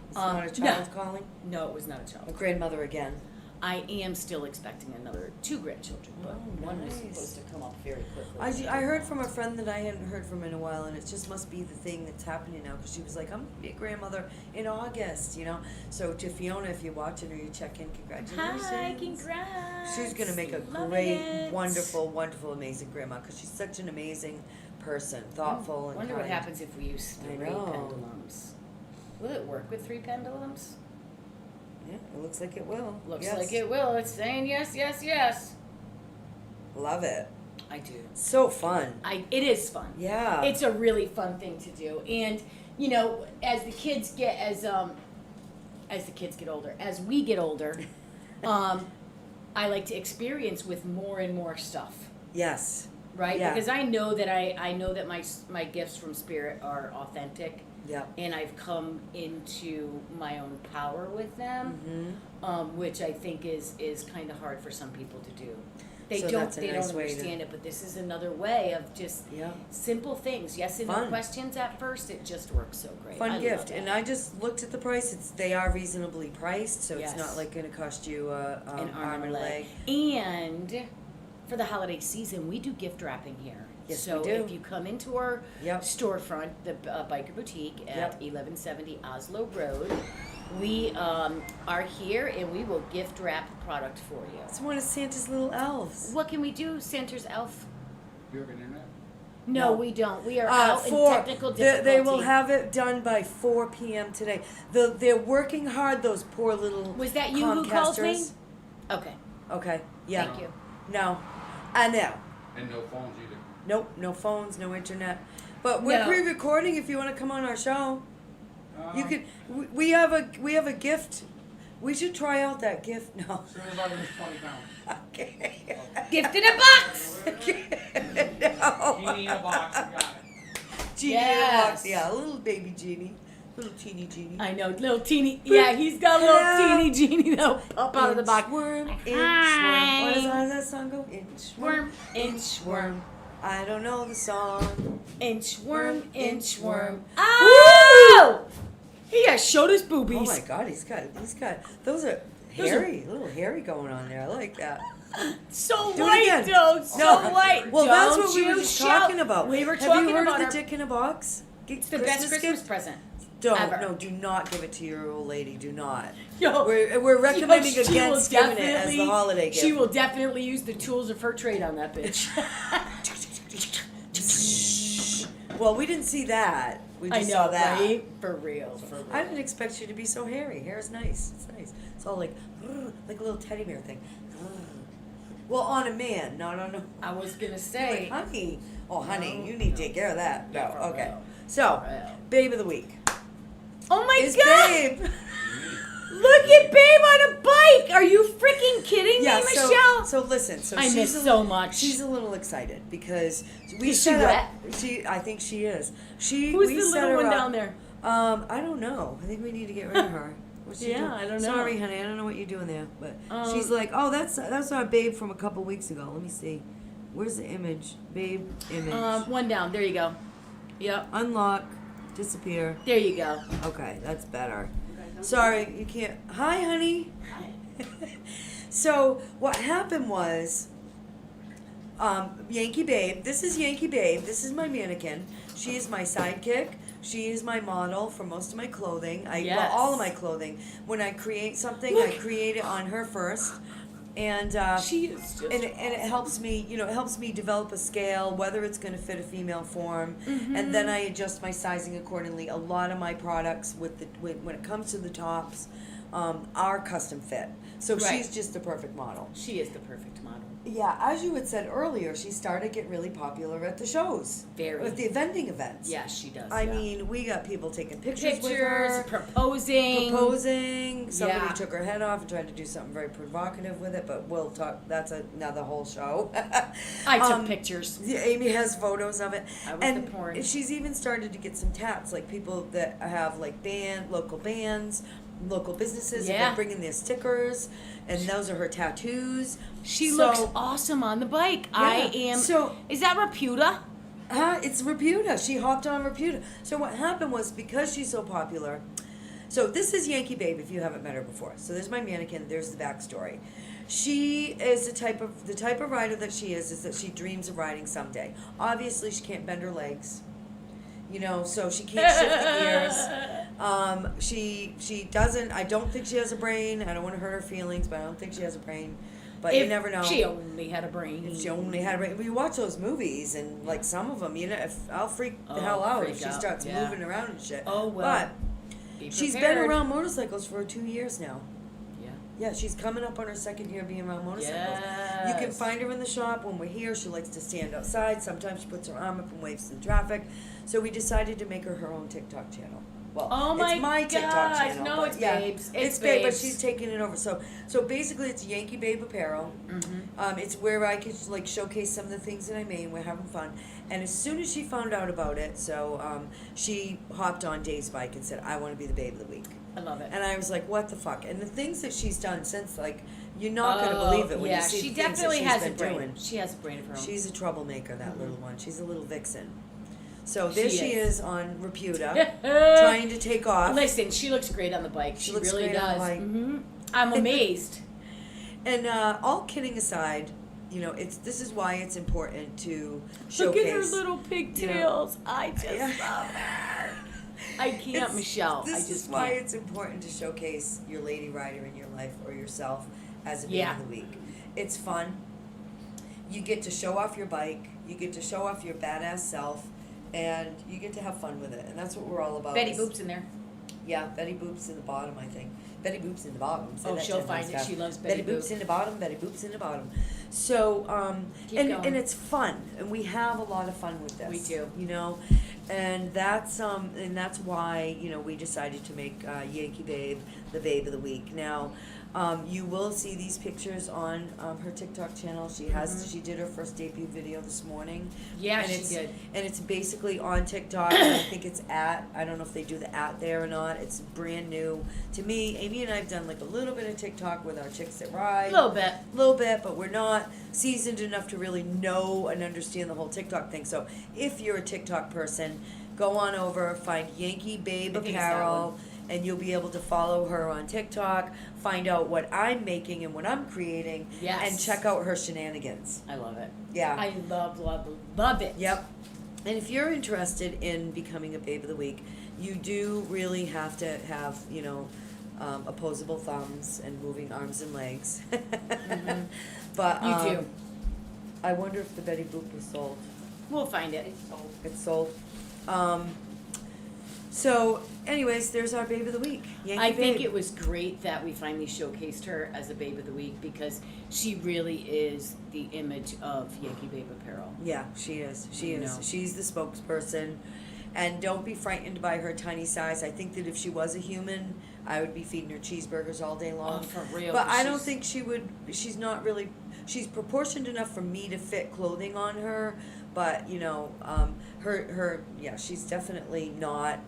B: It's
A: Um,
B: not a child calling?
A: No, it was not a
B: A
A: child.
B: grandmother again.
A: I am still expecting another 2 grandchildren, but
B: Oh,
A: one is
B: nice.
A: supposed to come up very quickly.
B: I heard from a friend that I hadn't heard from in a while, and it just must be the thing that's happening now, because she was like, I'm going to be a grandmother in August, you know? So to Fiona, if you're watching or you check in, congratulations.
A: Hi, congrats.
B: She's going to make a
A: Loving
B: great,
A: it.
B: wonderful, wonderful, amazing grandma, because she's such an amazing person, thoughtful and
A: Wonder
B: kind.
A: what happens if we use
B: I
A: 3
B: know.
A: pendulums. Will it work with 3 pendulums?
B: Yeah, it looks like it will.
A: Looks
B: Yes.
A: like it will. It's saying yes, yes, yes.
B: Love it.
A: I do.
B: So fun.
A: It is fun.
B: Yeah.
A: It's a really fun thing to do. And you know, as the kids get older, as we get older, I like to experience with more and more stuff.
B: Yes.
A: Right?
B: Yeah.
A: Because I know that my gifts from spirit are authentic.
B: Yep.
A: And I've come into my own power with them,
B: Mm-hmm.
A: which I think is kind of hard for some people to do. They
B: So
A: don't
B: that's a nice way to-
A: understand it, but this is another way of just
B: Yeah.
A: simple things. Yes and no
B: Fun.
A: questions at first. It just works so great.
B: Fun
A: I
B: gift,
A: love
B: and
A: it.
B: I just looked at the price. They are reasonably priced, so it's
A: Yes.
B: not like going to cost you
A: an
B: arm and leg.
A: And for the holiday season, we do gift wrapping here.
B: Yes,
A: so
B: we do.
A: if you come into our
B: Yep.
A: storefront, the Biker Boutique at
B: Yep.
A: 1170 Oslo Road, we are here and we will gift wrap product for you.
B: It's one of Santa's little elves.
A: What can we do, Santa's elf?
E: You have an internet?
A: No,
B: No.
A: we don't. We are out in technical difficulty.
B: They will have it done by 4 p.m. today. They're working hard. Those poor little
A: Was that you who called me?
B: Comcasters.
A: Okay.
B: Okay. Yeah.
A: Thank you.
B: No. I know.
E: And no phones either.
B: Nope. No phones. No internet. But we're
A: No.
B: pre-recording. If you want to come on our show, you
E: Um,
B: could. We have a gift. We should try out that gift. No.
E: As soon as I lose 20 pounds.
B: Okay.
A: Gift in a box!
B: No.
E: Genie in a box, you got it.
B: Genie
A: Yes.
B: walks. Yeah, a little baby genie. Little teeny genie.
A: I know, little teeny. Yeah, he's got a little
B: Hello.
A: teeny genie that'll pop out of the box.
B: Inchworm,
A: Hi.
B: inchworm. How does that song go? Inchworm,
A: Worm, inchworm,
B: I don't know the song.
A: inchworm, inchworm.
B: Woo!
A: Oh! He has showed his boobies.
B: Oh my God, he's got. Those are
A: Those
B: hairy, little hairy going on there. I like that.
A: So
B: Do it
A: white,
B: again.
A: though. So
B: No.
A: white.
B: Well, that's
A: Don't
B: what we were
A: you
B: just
A: shout.
B: talking about.
A: We were
B: Have
A: talking
B: you heard
A: about
B: of
A: our,
B: the Dick in a Box?
A: It's the best Christmas
B: gift?
A: present.
B: Don't
A: ever.
B: do not give it to your old lady. Do not.
A: Yo,
B: We're recommending
A: she will
B: against giving it as the
A: definitely-
B: holiday gift.
A: She will definitely use the tools of her trade on that bitch.
B: Well, we didn't see that. We
A: I
B: just
A: know,
B: saw that.
A: right? For real.
B: I didn't expect you to be so hairy. Hair is nice. It's nice. It's all like a little teddy bear thing. Well, on a man, not on a.
A: I was gonna
B: Like,
A: say.
B: honey. Oh, honey,
A: No,
B: you need to
A: no.
B: take care of that. No,
A: Yeah, for
B: okay.
A: real.
B: So,
A: For real.
B: babe of the week
A: Oh my
B: is
A: god!
B: Babe.
A: Look at Babe on a bike! Are you freaking kidding
B: Yeah,
A: me,
B: so,
A: Michelle?
B: so listen. So
A: I
B: she's
A: miss
B: a,
A: so much.
B: She's a little excited because we
A: Is she
B: set
A: wet?
B: up. I think she is.
A: Who's
B: we
A: the
B: set
A: little
B: her
A: one
B: up.
A: down there?
B: I don't know. I think we need to get rid of her. What's she
A: Yeah,
B: doing?
A: I don't know.
B: Sorry, honey. I don't know what you're doing there. But she's
A: Um,
B: like, oh, that's our Babe from a couple weeks ago. Let me see. Where's the image? Babe image.
A: One down. There you go. Yep.
B: Unlock. Disappear.
A: There you go.
B: Okay, that's better. Sorry, you can't. Hi, honey. So what happened was, Yankee Babe. This is Yankee Babe. This is my mannequin. She is my sidekick. She is my model for most of my clothing.
A: Yes.
B: All of my clothing. When I create something, I create it on her first, and
A: She is just.
B: and it helps me, it helps me develop a scale, whether it's going to fit a female form, and then I adjust my sizing accordingly. A lot of my products, when it comes to the tops, are custom fit. So
A: Right.
B: she's just the perfect model.
A: She is the perfect model.
B: Yeah, as you had said earlier, she started getting really popular at the shows,
A: Very.
B: with the vending events.
A: Yes, she does.
B: I
A: yeah.
B: mean, we got people taking pictures with
A: Pictures,
B: her.
A: proposing.
B: Somebody
A: Yeah.
B: took her head off and tried to do something very provocative with it, but we'll talk. That's another whole show.
A: I took pictures.
B: Yeah, Amy has photos of it,
A: I was
B: and
A: the porn.
B: she's even started to get some tats, like people that have like local bands, local businesses.
A: Yeah.
B: They're bringing their stickers, and those are her tattoos.
A: She
B: So-
A: looks awesome on the bike. I am.
B: So
A: Is that Reputa?
B: it's Reputa. She hopped on Reputa. So what happened was, because she's so popular. So this is Yankee Babe, if you haven't met her before. So there's my mannequin. There's the backstory. She is the type of rider that she is that she dreams of riding someday. Obviously, she can't bend her legs. So she can't shift the gears. She doesn't. I don't think she has a brain. I don't want to hurt her feelings, but I don't think she has a brain. But you never know.
A: She only had a brain.
B: If she only had a brain. We watch those movies, and like some of them, if I'll freak the hell out
A: freak
B: if she
A: out,
B: starts
A: yeah.
B: moving around and shit.
A: Oh, well,
B: But
A: Be
B: she's been
A: prepared.
B: around motorcycles for 2 years now.
A: Yeah.
B: Yeah, she's coming up on her second year being around motorcycles.
A: Yes.
B: You can find her in the shop when we're here. She likes to stand outside. Sometimes she puts her arm up and waves to the traffic. So we decided to make her own TikTok channel. Well,
A: Oh
B: it's my
A: gosh,
B: TikTok channel.
A: no,
B: but
A: it's
B: yeah,
A: Babes.
B: It's
A: It's
B: Babe, but
A: Babes.
B: she's taking it over. So basically, it's Yankee Babe Apparel. It's where I can like showcase some of the things that I made. We're having fun. And as soon as she found out about it, she hopped on Dave's bike and said, "I want to be the Babe of the week."
A: I love it.
B: And I was like, what the fuck? And the things that she's done since, like, you're not going to believe it when
A: yeah,
B: you see
A: she
B: the things
A: definitely
B: that she's
A: has a
B: been
A: brain.
B: doing.
A: She has a brain of her own.
B: She's a troublemaker, that
A: Mm-hmm.
B: little one. She's a little vixen. So there
A: She
B: she
A: is.
B: is on Reputa, trying to take off.
A: Listen, she looks great on the bike.
B: She
A: She,
B: looks
A: really
B: great on the
A: does.
B: bike.
A: I'm amazed.
B: And all kidding aside, this is why it's important to showcase.
A: Look at her little pigtails. I just
B: Yeah.
A: love her. I can't,
B: It's-
A: Michelle. I
B: This
A: just
B: is why
A: can't.
B: it's important to showcase your lady rider in your life or yourself as a Babe
A: Yeah.
B: of the week. It's fun. You get to show off your bike. You get to show off your badass self, and you get to have fun with it. And that's what we're all about.
A: Betty
B: is-
A: Boop's in there.
B: Yeah, Betty Boop's in the bottom, I think. Betty Boop's in the bottom. Say
A: Oh,
B: that
A: she'll
B: 10
A: find
B: times
A: it.
B: fast.
A: She loves
B: Betty
A: Betty
B: Boop's
A: Boop.
B: in the bottom. Betty Boop's in the bottom. So,
A: Keep
B: and
A: going.
B: it's fun, and we have a lot of fun with this.
A: We do.
B: And that's why we decided to make Yankee Babe the Babe of the Week. Now, you will see these pictures on her TikTok channel. She did her first debut video this morning.
A: Yeah,
B: and
A: she
B: it's,
A: did.
B: And it's basically on TikTok. And I think it's I don't know if they do the there or not. It's brand new to me. Amy and I have done like a little bit of TikTok with our chicks that ride.
A: A little bit.
B: But we're not seasoned enough to really know and understand the whole TikTok thing. So if you're a TikTok person, go on over, find Yankee Babe
A: I think it's that
B: Apparel, and you'll be able to follow her on TikTok, find out what I'm making and what I'm creating,
A: Yes.
B: and check out her shenanigans.
A: I love it.
B: Yeah.
A: I love it.
B: Yep. And if you're interested in becoming a Babe of the Week, you do really have to have, opposable thumbs and moving arms and legs. But
A: You do.
B: I wonder if the Betty Boop was sold.
A: We'll find it.
B: It's sold. So, anyways, there's our babe of the week. Yankee
A: I think
B: Babe.
A: it was great that we finally showcased her as a Babe of the Week because she really is the image of Yankee Babe Apparel.
B: Yeah, she is. She
A: You
B: is.
A: know.
B: She's the spokesperson. And don't be frightened by her tiny size. I think that if she was a human, I would be feeding her cheeseburgers all day long.
A: Oh, for real.
B: But I don't
A: she's-
B: think she would. She's not really. She's proportioned enough for me to fit clothing on her. But you know, yeah, she's definitely not.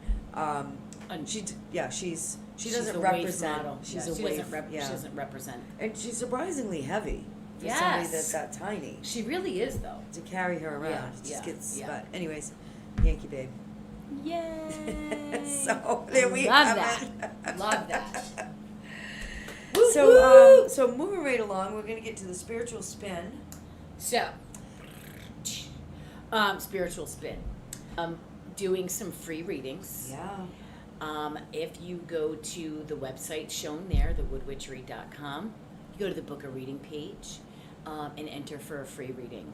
B: She
A: she's
B: doesn't
A: a waif
B: represent.
A: model.
B: She's
A: Yeah,
B: a
A: she
B: waif.
A: doesn't
B: yeah.
A: She doesn't represent.
B: And she's surprisingly heavy for
A: Yes.
B: somebody that's that tiny.
A: She really is though.
B: To carry her around,
A: Yeah,
B: it just
A: yeah,
B: gets.
A: yeah.
B: But anyways, Yankee Babe.
A: Yay!
B: So there we
A: Love
B: have
A: that.
B: it.
A: Love that.
B: So moving right along, we're gonna get to the spiritual spin.
A: So, spiritual spin. Doing some free readings.
B: Yeah.
A: If you go to the website shown there, thewoodwitchery.com, you go to the book a reading page and enter for a free reading.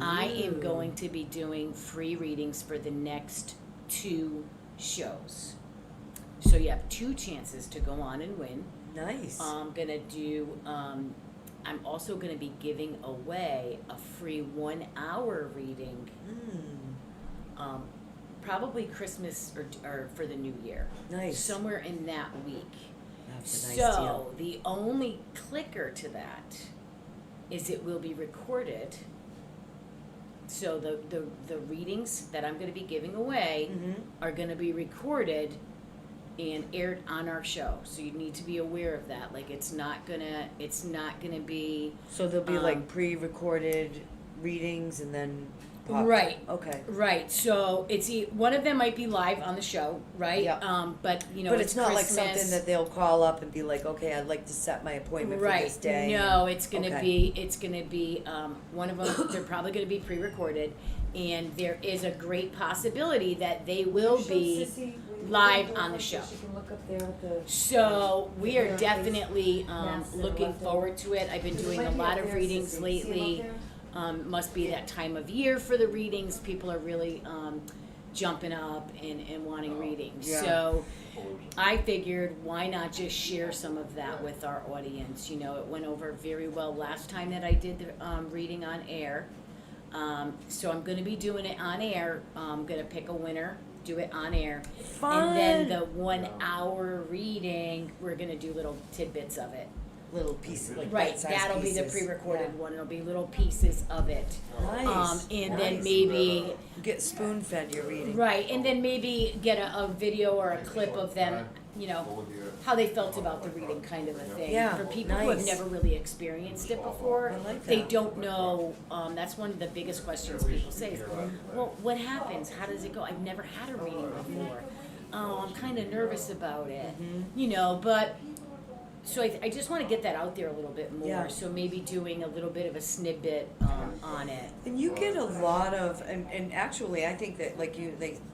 A: I am
B: Ooh.
A: going to be doing free readings for the next 2 shows. So you have 2 chances to go on and win.
B: Nice.
A: I'm gonna do. I'm also gonna be giving away a free 1-hour reading, probably Christmas or for the New Year.
B: Nice.
A: Somewhere in that week.
B: That's a nice
A: So
B: deal.
A: the only clicker to that is it will be recorded. So the readings that I'm gonna be giving away
B: Mhm.
A: are gonna be recorded and aired on our show. So you need to be aware of that. Like it's not gonna be
B: So there'll be
A: um,
B: like pre-recorded readings and then.
A: Right.
B: Okay.
A: right. So one of them might be live on the show, right?
B: Yeah.
A: But you know,
B: But it's not
A: Christmas.
B: like something that they'll call up and be like, okay, I'd like to set my appointment
A: right.
B: for this day.
A: No, it's gonna
B: Okay.
A: be one of them. They're probably gonna be pre-recorded, and there is a great possibility that they will be live on the show.
B: She can look up there at the.
A: So we are
B: There, please.
A: definitely
B: Maps that are
A: looking
B: left
A: forward to it. I've been
B: There
A: doing
B: might
A: a
B: be
A: lot
B: up
A: of
B: there,
A: readings
B: Sissy. See 'em
A: lately.
B: up there?
A: Must be that time of year for the readings. People are really jumping up and wanting readings.
B: Yeah.
A: So I figured why not just share some of that with our audience. You know, it went over very well last time that I did the reading on air. So I'm going to be doing it on air. I'm going to pick a winner, do it on air.
B: Fun.
A: And then the 1-hour reading, we're going to do little tidbits of it.
B: Little pieces, like
A: Right,
B: bite-sized
A: that'll be the
B: pieces.
A: pre-recorded
B: Yeah.
A: one. It'll be little pieces of it.
B: Nice.
A: And
B: nice.
A: then maybe,
B: Get spoon-fed your reading.
A: right, and then maybe get a video or a clip of them, you know, how they felt about the reading kind of a thing.
B: Yeah,
A: For people who have
B: nice.
A: never really experienced it before,
B: I like
A: they
B: that.
A: don't know, that's one of the biggest questions people say is, well, what happens? How does it go? I've never had a reading before. Oh, I'm kind of nervous about it,
B: Mm-hmm.
A: you know, but, so I just want to get that out there a little bit more.
B: Yeah.
A: So maybe doing a little bit of a snippet on it.
B: And you get a lot of, and actually, I think that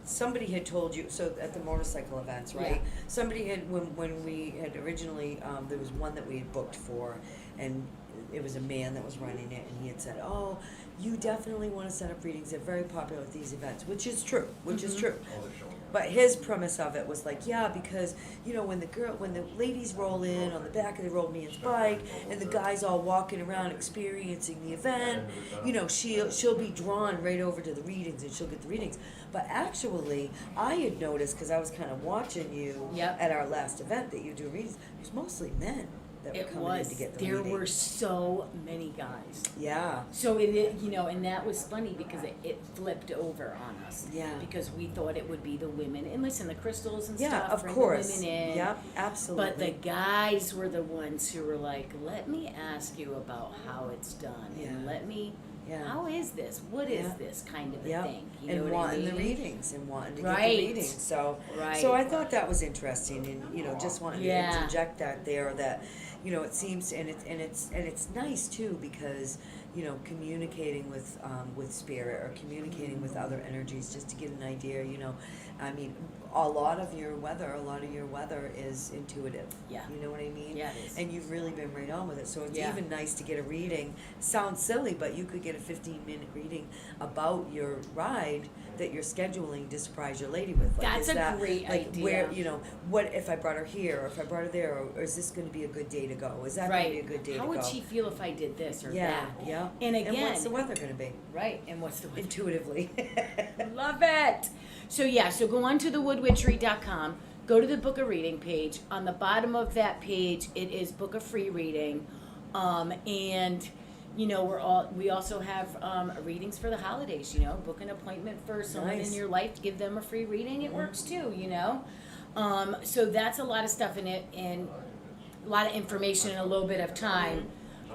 B: somebody had told you, so at the motorcycle events, right?
A: Yeah.
B: Somebody had, when we had originally, there was one that we had booked for, and it was a man that was running it, and he had said, oh, you definitely want to set up readings. They're very popular at these events, which is true, is true. But his premise of it was like, yeah, because, you know, when the ladies roll in on the back of the old man's bike, and the guys all walking around experiencing the event, you know, she'll be drawn right over to the readings, and she'll get the readings. But actually, I had noticed, because I was kind of watching you
A: Yep.
B: at our last event that you do readings, it was mostly men that were
A: It
B: coming
A: was.
B: in to get the
A: There
B: reading.
A: were so many guys.
B: Yeah.
A: So you know, and that was funny because it flipped over on us.
B: Yeah.
A: Because we thought it would be the women, and listen, the crystals and
B: Yeah,
A: stuff
B: of
A: bring
B: course.
A: the women in.
B: Yep, absolutely.
A: But the guys were the ones who were like, "Let me ask you about how it's done, and
B: Yeah.
A: let me.
B: Yeah.
A: How is this? What is
B: Yeah.
A: this kind of a
B: Yeah,
A: thing? You
B: and
A: know what I
B: wanting
A: mean?
B: the readings and wanting to get
A: Right.
B: the readings. So,
A: Right.
B: so I thought that was interesting, and you know, just wanted
A: Yeah.
B: to interject that there. That you know, it seems, and it's nice too, because you know, communicating with spirit or communicating with other energies, just to get an idea. You know, I mean, a lot of your weather is intuitive.
A: Yeah.
B: You know what I mean?
A: Yeah, it is.
B: And you've really been right on with it. So it's
A: Yeah.
B: even nice to get a reading. Sounds silly, but you could get a 15-minute reading about your ride that you're scheduling to surprise your lady with. Like,
A: That's
B: is
A: a
B: that,
A: great
B: like,
A: idea.
B: where, you know, what if I brought her here, or if I brought her there, or is this going to be a good day to go? Is that going to be a good day
A: How
B: to
A: would
B: go?
A: she feel if I did this or
B: Yeah,
A: that?
B: yeah.
A: And
B: And
A: again,
B: what's the weather going to be?
A: right? And what's the weather?
B: Intuitively.
A: Love it. So yeah, so go on to thewoodwitchery.com, go to the book a reading page. On the bottom of that page, it is book a free reading, and you know we also have readings for the holidays. You know, book an appointment for someone
B: Nice.
A: in your life, give them a free reading. It works too. You know, so that's a lot of stuff in it and a lot of information in a little bit of time.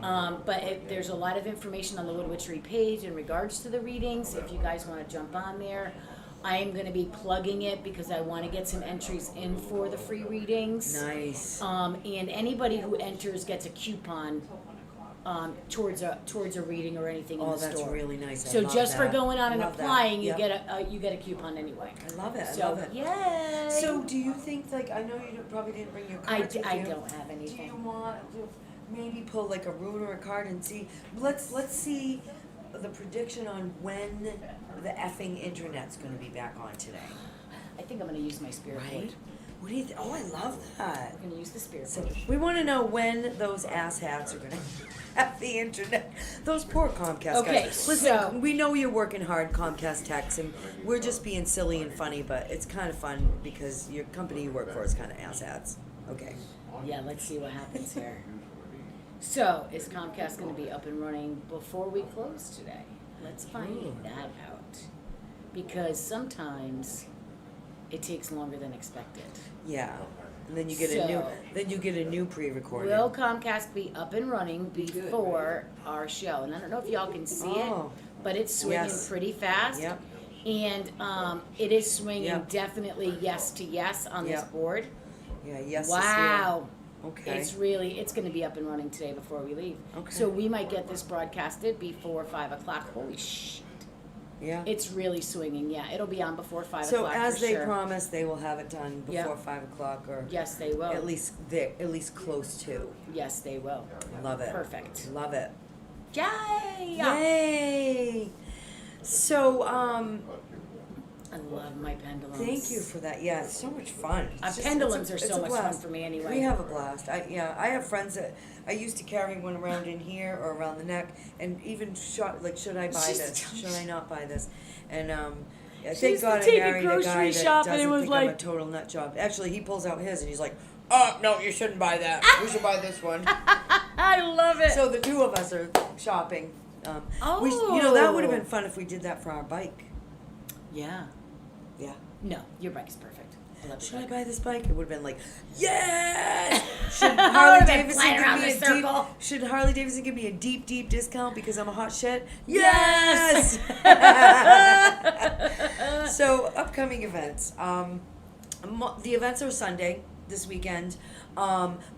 A: But there's a lot of information on the Wood Witchery page in regards to the readings. If you guys want to jump on there, I am going to be plugging it because I want to get some entries in for the free readings.
B: Nice.
A: And anybody who enters gets a coupon towards a reading or anything in
B: Oh,
A: the
B: that's
A: store.
B: really nice. I
A: So
B: love
A: just for
B: that.
A: going on and
B: Love that.
A: applying,
B: Yep.
A: you get a coupon anyway.
B: I love it. I
A: So
B: love it.
A: yay!
B: So, do you think, like, I know you probably didn't bring your
A: I
B: cards with you.
A: don't have
B: Do you
A: anything.
B: want to maybe pull like a rune or a card and see? Let's see the prediction on when the effing internet's going to be back on today.
A: I think I'm going to use my spirit
B: Right?
A: board.
B: What do you think? Oh, I love that.
A: I'm going to use the spirit
B: So
A: board.
B: we want to know when those asshats are going to have the internet. Those poor Comcast
A: Okay,
B: guys. Listen,
A: so-
B: we know you're working hard, Comcast techs, and we're just being silly and funny, but it's kind of fun because your company you work for is kind of asshats. Okay.
A: Yeah, let's see what happens here. So, is Comcast going to be up and running before we close today? Let's find
B: Ooh.
A: that out. Because sometimes it takes longer than expected.
B: Yeah. And then you get a new pre-recorded.
A: Will Comcast be up and running before our show? And I don't know if y'all can see
B: Oh.
A: it, but it's swinging
B: Yes.
A: pretty fast.
B: Yep.
A: And it is swinging
B: Yep.
A: definitely yes to yes on this
B: Yep.
A: board.
B: Yeah, yes. is
A: Wow.
B: here. Okay.
A: It's going to be up and running today before we leave.
B: Okay.
A: So we might get this broadcasted before 5 o'clock. Holy shit.
B: Yeah.
A: It's really swinging. Yeah, it'll be on before 5
B: So
A: o'clock
B: as
A: for
B: they
A: sure.
B: promise, they will have it done
A: Yep.
B: before 5 o'clock, or
A: Yes, they will.
B: at least close to.
A: Yes, they will.
B: Love it.
A: Perfect.
B: Love it.
A: Yay!
B: Yay! So,
A: I love my pendulums.
B: thank you for that. Yeah, it's so much fun. It's just-
A: Pendulums
B: it's
A: are
B: a
A: so much fun
B: blast.
A: for me anyway.
B: We have a blast. I have friends that I used to carry one around in here or around the neck, and even shot like, should I buy
A: She's
B: this?
A: still-
B: Should I not buy this? And yeah,
A: She
B: thank
A: used to
B: God I
A: take me
B: married a
A: grocery
B: guy that
A: shopping and
B: doesn't
A: was
B: think I'm a
A: like-
B: total nut job. Actually, he pulls out his and he's like, "Oh no, you shouldn't buy that. You should buy this one."
A: I love it.
B: So the two of us are shopping. That would have been fun if we did that for our bike.
A: Yeah.
B: Yeah.
A: No, your bike is perfect. I love
B: Should
A: your
B: I
A: bike.
B: buy this bike? It would have been like, yes! Should
A: I
B: Harley
A: would've been
B: Davidson
A: flying
B: give
A: around
B: me
A: the
B: a deep?
A: circle.
B: Should Harley Davidson give me a deep discount because I'm a hot shit?
A: Yes!
B: So upcoming events. The events are Sunday this weekend.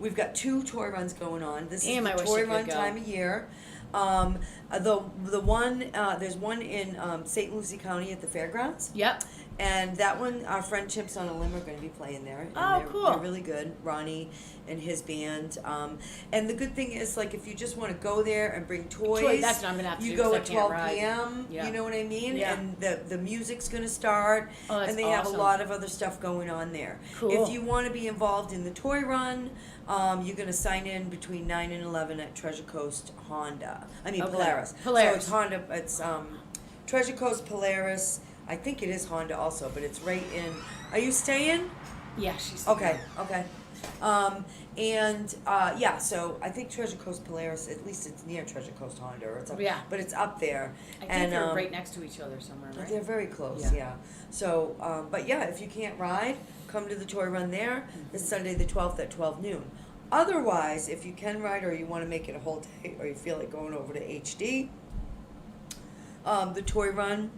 B: We've got 2 toy runs going on. This
A: Damn,
B: is
A: I
B: the
A: wish
B: toy
A: I could
B: run
A: go.
B: time of year. The one there's one in St. Lucie County at the fairgrounds.
A: Yep.
B: And that one, our friend Chips on a Limb are going to be playing there. And
A: Oh,
B: they're,
A: cool.
B: They're really good. Ronnie and his band. And the good thing is, like, if you just want to go there and bring toys,
A: that's what I'm gonna have to
B: you
A: do,
B: go
A: 'cause I
B: at
A: can't
B: 12
A: ride.
B: p.m.
A: Yeah.
B: You know what I mean?
A: Yeah.
B: And the music's going to start.
A: Oh, that's
B: and they have a
A: awesome.
B: lot of other stuff going on there.
A: Cool.
B: If you want to be involved in the toy run, you're going to sign in between 9 and 11 at Treasure Coast Honda.
A: Okay.
B: Polaris.
A: Polaris.
B: So it's Honda. It's Treasure Coast Polaris. I think it is Honda also, but it's right in. Are you staying?
A: Yeah, she's
B: Okay. Yeah, so I think Treasure Coast Polaris, at least it's near Treasure Coast Honda, or it's up,
A: Yeah.
B: but it's up there.
A: I think
B: and
A: they're right next to each other somewhere, right?
B: they're very close,
A: Yeah.
B: yeah. So, but yeah, if you can't ride, come to the toy run there. It's Sunday the 12th at 12 noon. Otherwise, if you can ride or you want to make it a whole day, or you feel like going over to HD, the toy run.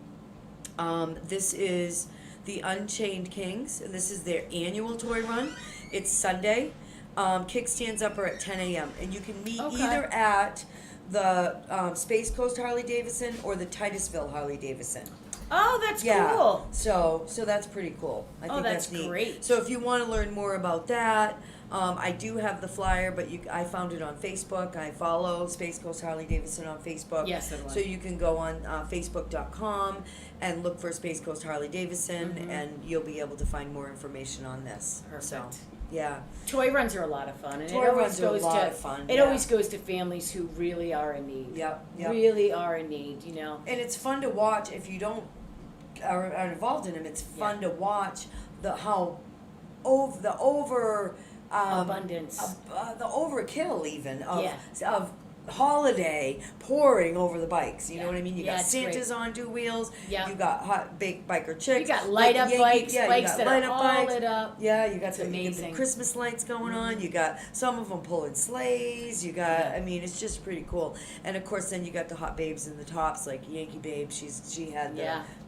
B: This is the Unchained Kings, and this is their annual toy run. It's Sunday. Kickstands up are at 10 a.m. and you can meet
A: Okay.
B: either at the Space Coast Harley Davidson or the Titusville Harley Davidson.
A: Oh, that's
B: Yeah.
A: cool.
B: So that's pretty cool. I think
A: that's
B: neat.
A: great.
B: So if you want to learn more about that, I do have the flyer, but I found it on Facebook. I follow Space Coast Harley Davidson on Facebook.
A: Yes, so do I.
B: So you can go on Facebook.com and look for Space Coast Harley Davidson,
A: Mhm.
B: and you'll be able to find more information on this. So,
A: Perfect.
B: yeah.
A: Toy runs are a lot of fun, and
B: Toy
A: it always
B: runs are a
A: goes
B: lot
A: to
B: of fun,
A: it
B: yeah.
A: always goes to families who really are in need.
B: Yep.
A: Really are in need. You know.
B: And it's fun to watch if you don't are involved in them. It's fun to watch the
A: Abundance.
B: the overkill even
A: Yeah.
B: of holiday pouring over the bikes. You know
A: Yeah.
B: what I mean? You
A: Yeah,
B: got
A: it's
B: Santas on two wheels.
A: Yeah.
B: You got hot big biker chicks.
A: You got light up
B: Yankee-
A: bikes,
B: yeah, you
A: bikes
B: got
A: that
B: light
A: are
B: up
A: all
B: bikes.
A: lit up.
B: Yeah, you got
A: It's
B: the
A: amazing.
B: Christmas lights going on. You got some of them pulling sleighs. You got,
A: Yeah.
B: I mean, it's just pretty cool. And of course, then you got the hot babes in the tops, like Yankee Babe. She had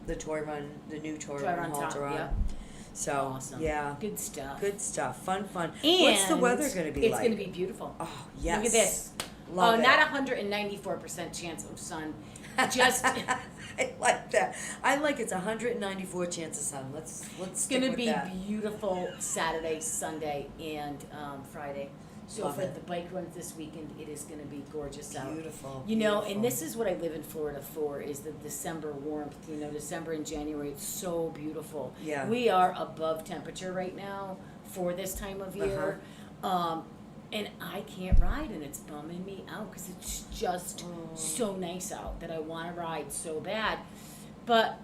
B: the toy run, the new toy run
A: top,
B: halter on.
A: yep.
B: So
A: Awesome.
B: yeah,
A: Good stuff.
B: good stuff, fun.
A: And
B: What's the weather going to be
A: it's
B: like?
A: going to be beautiful.
B: Oh yes.
A: Look at this.
B: Love it.
A: Not 194% chance of sun. Just
B: I like that. I like it's 194 chance of sun. Let's
A: it's
B: stick
A: going to
B: with
A: be
B: that.
A: beautiful Saturday, Sunday, and Friday. So
B: Love
A: for
B: it.
A: the bike runs this weekend, it is going to be gorgeous out.
B: Beautiful.
A: You know,
B: beautiful.
A: and this is what I live in Florida for, is the December warmth. You know, December and January, it's so beautiful.
B: Yeah.
A: We are above temperature right now for this time of year. And I can't ride, and it's bumming me out because it's just so nice out that I want to ride so bad. But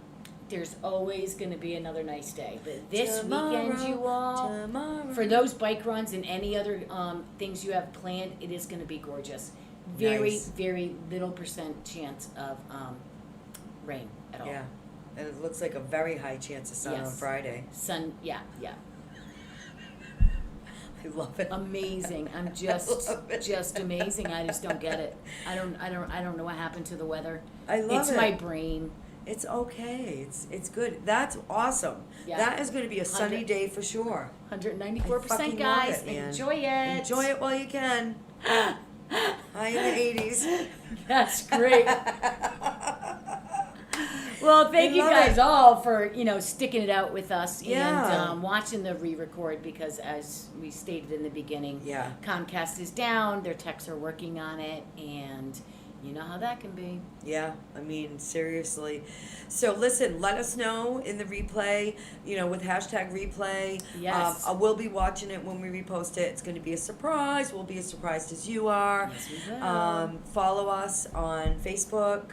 A: there's always going to be another nice day. But this weekend, you all,
B: tomorrow.
A: for those bike runs and any other things you have planned, it is going to be gorgeous. Very,
B: Nice.
A: very little % chance of rain at all.
B: Yeah, and it looks like a very high chance of sun on
A: Yes.
B: Friday.
A: Sun, yeah.
B: I love it.
A: Amazing. I'm
B: I
A: just
B: love it.
A: just amazing. I just don't get it. I don't know what happened to the weather.
B: I love
A: it's
B: it.
A: my brain.
B: It's okay. It's good. That's awesome.
A: Yeah.
B: That is going to be a sunny
A: 100
B: day for sure.
A: 194%,
B: fucking
A: guys.
B: love it, man.
A: Enjoy it.
B: Enjoy it while you can. High in the 80s.
A: That's great. Well, thank
B: I
A: you
B: love
A: guys
B: it.
A: all for, sticking it out with us
B: Yeah.
A: and watching the re-record, because as we stated in the beginning,
B: Yeah.
A: Comcast is down, their techs are working on it, and you know how that can be.
B: Yeah, I mean, seriously. So listen, let us know in the replay, with hashtag replay.
A: Yes.
B: I will be watching it when we repost it. It's going to be a surprise. We'll be as surprised as you are.
A: Yes, we will.
B: Follow us on Facebook.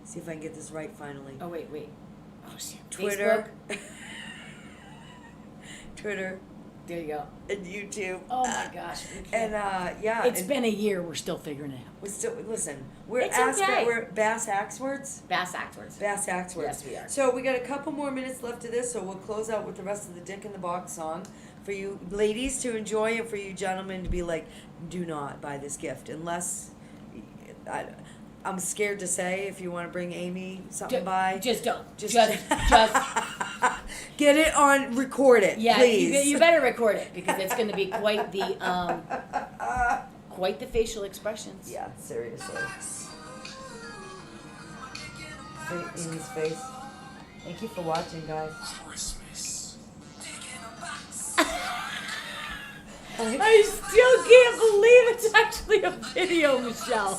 B: See if I can get this right finally.
A: Oh, wait. Oh, shit.
B: Twitter.
A: Facebook?
B: Twitter
A: There you go.
B: and YouTube.
A: Oh, my gosh. we
B: And
A: can't-
B: yeah,
A: it's
B: and
A: been a year. We're still figuring it out.
B: we're still we're
A: It's okay.
B: we're Bass Axwords.
A: Bass Axwords.
B: Bass Axwords.
A: Yes, we are.
B: So we got a couple more minutes left of this, so we'll close out with the rest of the Dick in the Box song for you ladies to enjoy, and for you gentlemen to be like, do not buy this gift unless. I'm scared to say if you want to bring Amy something by.
A: Just don't.
B: Just-
A: Just
B: Get it on, record it,
A: yeah.
B: please.
A: You better record it, because it's going to be quite the facial expressions.
B: Yeah, seriously. Amy's face. Thank you for watching, guys.
D: Christmas. Digging a box.
A: I still can't believe it's actually a video, Michelle.